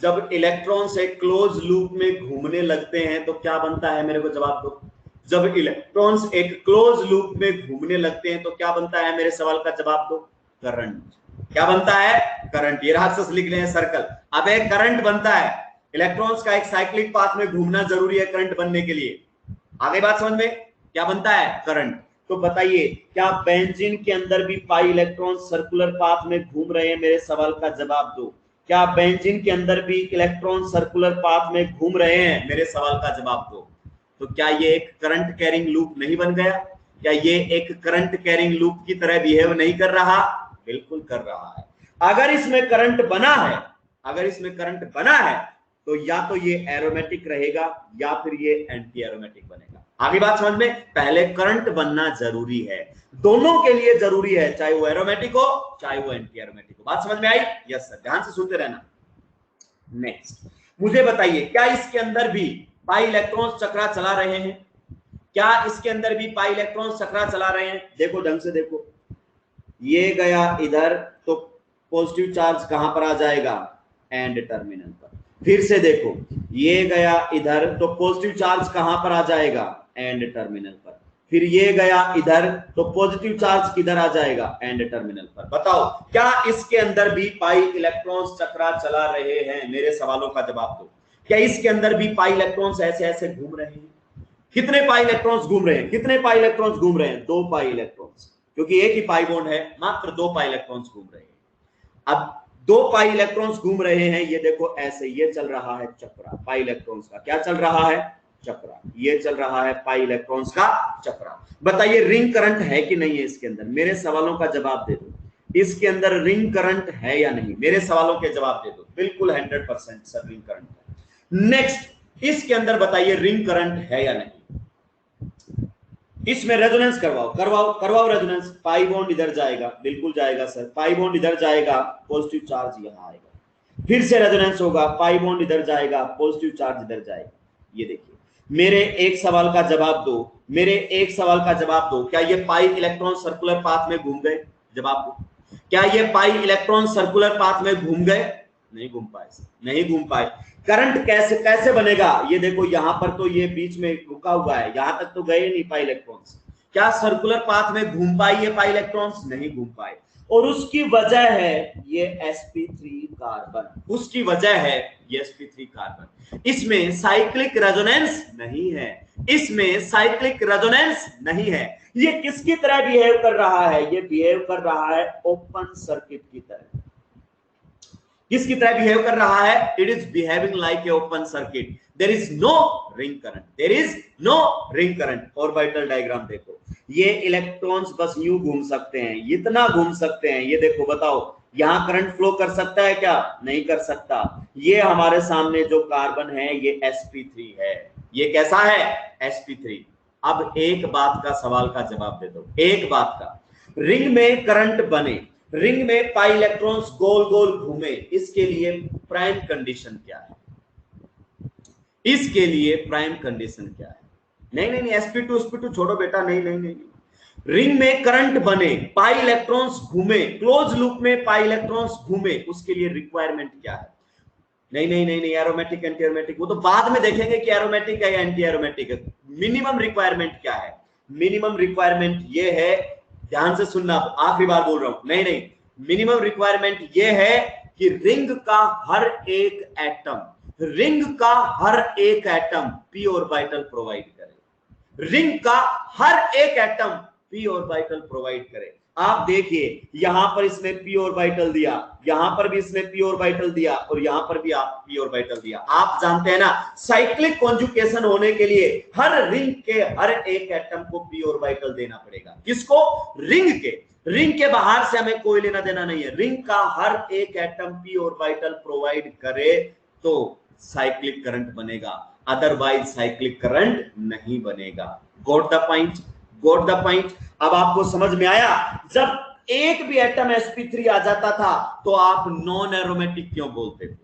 जब इलेक्ट्रॉन्स एक क्लोज लूप में घूमने लगते हैं तो क्या बनता है? मेरे को जवाब दो। जब इलेक्ट्रॉन्स एक क्लोज लूप में घूमने लगते हैं तो क्या बनता है? मेरे सवाल का जवाब दो। करंट। क्या बनता है? करंट। ये राक्षस लिख रहे हैं सर्कल। अब एक करंट बनता है। इलेक्ट्रॉन्स का एक साइक्लिक पाथ में घूमना जरूरी है करंट बनने के लिए। आगे बात समझ में? क्या बनता है? करंट। तो बताइए क्या बेंजीन के अंदर भी पाई इलेक्ट्रॉन सर्कुलर पाथ में घूम रहे हैं? मेरे सवाल का जवाब दो। क्या बेंजीन के अंदर भी इलेक्ट्रॉन सर्कुलर पाथ में घूम रहे हैं? मेरे सवाल का जवाब दो। तो क्या ये एक करंट कैरिंग लूप नहीं बन गया? क्या ये एक करंट कैरिंग लूप की तरह बिहेव नहीं कर रहा? बिल्कुल कर रहा है। अगर इसमें करंट बना है, अगर इसमें करंट बना है तो या तो ये एरोमेटिक रहेगा या फिर ये एंटी एरोमेटिक बनेगा। आगे बात समझ में? पहले करंट बनना जरूरी है, दोनों के लिए जरूरी है, चाहे वो एरोमेटिक हो चाहे वो एंटी एरोमेटिक हो। बात समझ में आई? Yes sir. ध्यान से सुनते रहना। नेक्स्ट मुझे बताइए क्या इसके अंदर भी पाई इलेक्ट्रॉन्स चक्रा चला रहे हैं? क्या इसके अंदर भी पाई इलेक्ट्रॉन्स चक्रा चला रहे हैं? देखो ढंग से देखो, ये गया इधर तो पॉजिटिव चार्ज कहां पर आ जाएगा? एंड टर्मिनल पर। फिर से देखो, ये गया इधर तो पॉजिटिव चार्ज कहां पर आ जाएगा? एंड टर्मिनल पर। फिर ये गया इधर तो पॉजिटिव चार्ज किधर आ जाएगा? एंड टर्मिनल पर। बताओ क्या इसके अंदर भी पाई इलेक्ट्रॉन्स चक्रा चला रहे हैं? मेरे सवालों का जवाब दो। क्या इसके अंदर भी पाई इलेक्ट्रॉन्स ऐसे ऐसे घूम रहे हैं? कितने पाई इलेक्ट्रॉन्स घूम रहे हैं? कितने पाई इलेक्ट्रॉन्स घूम रहे हैं? 2 पाई इलेक्ट्रॉन्स, क्योंकि एक ही पाई बॉन्ड है, मात्र 2 पाई इलेक्ट्रॉन्स घूम रहे हैं। अब 2 पाई इलेक्ट्रॉन्स घूम रहे हैं, ये देखो ऐसे, ये चल रहा है चक्रा पाई इलेक्ट्रॉन्स का। क्या चल रहा है? चक्रा। ये चल रहा है पाई इलेक्ट्रॉन्स का चक्रा। बताइए रिंग करंट है कि नहीं है इसके अंदर? मेरे सवालों का जवाब दे दो। इसके अंदर रिंग करंट है या नहीं? मेरे सवालों के जवाब दे दो। बिल्कुल 100% सर रिंग करंट है। नेक्स्ट इसके अंदर बताइए रिंग करंट है या नहीं? इसमें रेजोनेंस करवाओ, करवाओ करवाओ रेजोनेंस। पाई बॉन्ड इधर जाएगा, बिल्कुल जाएगा सर। पाई बॉन्ड इधर जाएगा, पॉजिटिव चार्ज यहां आएगा। फिर से रेजोनेंस होगा, पाई बॉन्ड इधर जाएगा, पॉजिटिव चार्ज इधर जाएगा। ये देखिए मेरे एक सवाल का जवाब दो, मेरे एक सवाल का जवाब दो। क्या ये पाई इलेक्ट्रॉन सर्कुलर पाथ में घूम गए? जवाब दो। क्या ये पाई इलेक्ट्रॉन सर्कुलर पाथ में घूम गए? नहीं घूम पाए, नहीं घूम पाए। करंट कैसे कैसे बनेगा? ये देखो यहां पर तो ये बीच में रुका हुआ है, यहां तक तो गए नहीं पाई इलेक्ट्रॉन्स। क्या सर्कुलर पाथ में घूम पाई ये पाई इलेक्ट्रॉन्स? नहीं घूम पाए। और उसकी वजह है ये sp3 कार्बन, उसकी वजह है ये sp3 कार्बन। इसमें साइक्लिक रेजोनेंस नहीं है, इसमें साइक्लिक रेजोनेंस नहीं है। ये किसकी तरह बिहेव कर रहा है? ये बिहेव कर रहा है ओपन सर्किट की तरह। किसकी तरह बिहेव कर रहा है? It is behaving like a open circuit. There is no ring current, there is no ring current. Orbital diagram देखो, ये इलेक्ट्रॉन्स बस यूं घूम सकते हैं, इतना घूम सकते हैं। ये देखो, बताओ यहां करंट फ्लो कर सकता है क्या? नहीं कर सकता। ये हमारे सामने जो कार्बन है ये sp3 है। ये कैसा है? sp3। अब एक बात का सवाल का जवाब दे दो, एक बात का। रिंग में करंट बने, रिंग में पाई इलेक्ट्रॉन्स गोल गोल घूमे, इसके लिए प्राइम कंडीशन क्या है? इसके लिए प्राइम कंडीशन क्या है? नहीं नहीं नहीं, sp2 sp2 छोड़ो बेटा, नहीं नहीं नहीं। रिंग में करंट बने, पाई इलेक्ट्रॉन्स घूमे, क्लोज लूप में पाई इलेक्ट्रॉन्स घूमे, उसके लिए रिक्वायरमेंट क्या है? नहीं नहीं नहीं नहीं, एरोमेटिक एंटी एरोमेटिक वो तो बाद में देखेंगे कि एरोमेटिक है या एंटी एरोमेटिक है। मिनिमम रिक्वायरमेंट क्या है? मिनिमम रिक्वायरमेंट ये है, ध्यान से सुनना, आखिरी बार बोल रहा हूं, नहीं नहीं, मिनिमम रिक्वायरमेंट ये है कि रिंग का हर एक एटम, रिंग का हर एक एटम पी ऑर्बिटल प्रोवाइड करे। रिंग का हर एक एटम पी ऑर्बिटल प्रोवाइड करे। आप देखिए, यहां पर इसने पी ऑर्बिटल दिया, यहां पर भी इसने पी ऑर्बिटल दिया, और यहां पर भी आप पी ऑर्बिटल दिया। आप जानते हैं ना, साइक्लिक कॉन्जुगेशन होने के लिए हर रिंग के हर एक एटम को पी ऑर्बिटल देना पड़ेगा। किसको? रिंग के। रिंग के बाहर से हमें कोई लेना देना नहीं है। रिंग का हर एक एटम पी ऑर्बिटल प्रोवाइड करे तो साइक्लिक करंट बनेगा, अदरवाइज साइक्लिक करंट नहीं बनेगा। Got the point? Got the point? अब आपको समझ में आया? जब एक भी एटम sp3 आ जाता था तो आप नॉन एरोमेटिक क्यों बोलते थे?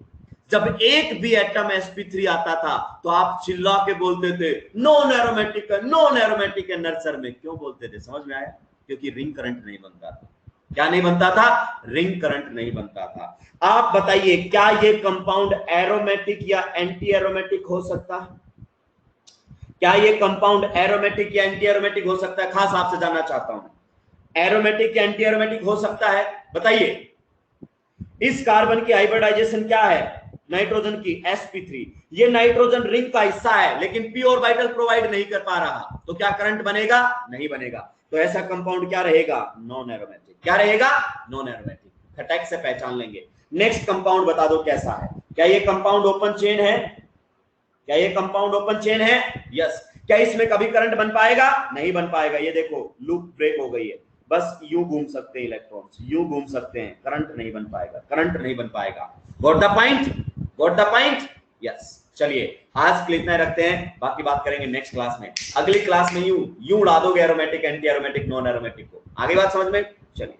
जब एक भी एटम sp3 आता था तो आप चिल्ला के बोलते थे नॉन एरोमेटिक है, नॉन एरोमेटिक है। नर्सर में क्यों बोलते थे? समझ में आया? क्योंकि रिंग करंट नहीं बनता था। क्या नहीं बनता था? रिंग करंट नहीं बनता था। आप बताइए, क्या ये कंपाउंड एरोमेटिक या एंटी एरोमेटिक हो सकता है? क्या ये कंपाउंड एरोमेटिक या एंटी एरोमेटिक हो सकता है? खास आपसे जानना चाहता हूं, एरोमेटिक या एंटी एरोमेटिक हो सकता है? बताइए। इस कार्बन की हाइब्रिडाइजेशन क्या है? नाइट्रोजन की sp3। ये नाइट्रोजन रिंग का हिस्सा है लेकिन पी ऑर्बिटल प्रोवाइड नहीं कर पा रहा, तो क्या करंट बनेगा? नहीं बनेगा। तो ऐसा कंपाउंड क्या रहेगा? Non aromatic. क्या रहेगा? Non aromatic. खटक से पहचान लेंगे। नेक्स्ट कंपाउंड बता दो कैसा है? क्या ये कंपाउंड ओपन चेन है? क्या ये कंपाउंड ओपन चेन है? यस। क्या इसमें कभी करंट बन पाएगा? नहीं बन पाएगा। ये देखो, लूप ब्रेक हो गई है, बस यूं घूम सकते हैं इलेक्ट्रॉन्स, यूं घूम सकते हैं, करंट नहीं बन पाएगा, करंट नहीं बन पाएगा। Got the point? Got the point? Yes. चलिए, आज के लिए इतना रखते हैं, बाकी बात करेंगे नेक्स्ट क्लास में। अगली क्लास में यूं उड़ा दोगे aromatic, anti aromatic, non aromatic को। आगे बात समझ में? चलिए,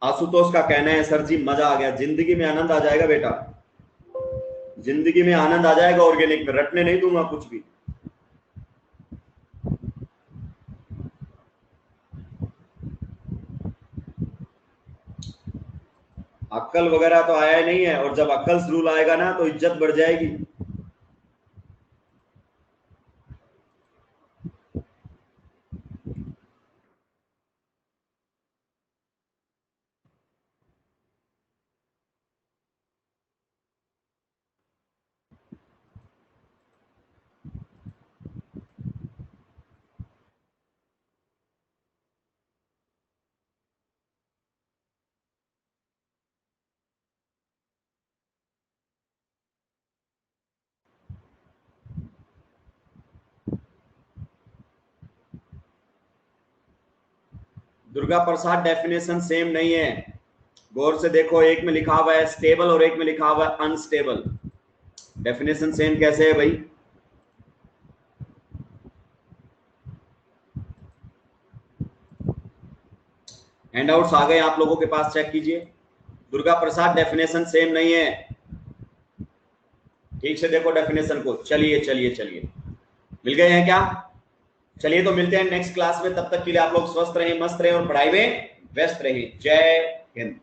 आशुतोष का कहना है सर जी मजा आ गया, जिंदगी में आनंद आ जाएगा बेटा, जिंदगी में आनंद आ जाएगा ऑर्गेनिक में, रटने नहीं दूंगा कुछ भी। अक्कल वगैरह तो आया ही नहीं है, और जब अक्कल रूल आएगा ना तो इज्जत बढ़ जाएगी। दुर्गा प्रसाद, डेफिनेशन सेम नहीं है, गौर से देखो। एक में लिखा हुआ है स्टेबल और एक में लिखा हुआ है अनस्टेबल। डेफिनेशन सेम कैसे है भाई? हैंडआउट्स आ गए आप लोगों के पास, चेक कीजिए। दुर्गा प्रसाद, डेफिनेशन सेम नहीं है, ठीक से देखो डेफिनेशन को। चलिए चलिए चलिए, मिल गए हैं क्या? चलिए तो मिलते हैं नेक्स्ट क्लास में, तब तक के लिए आप लोग स्वस्थ रहें, मस्त रहें और पढ़ाई में व्यस्त रहें। जय हिंद।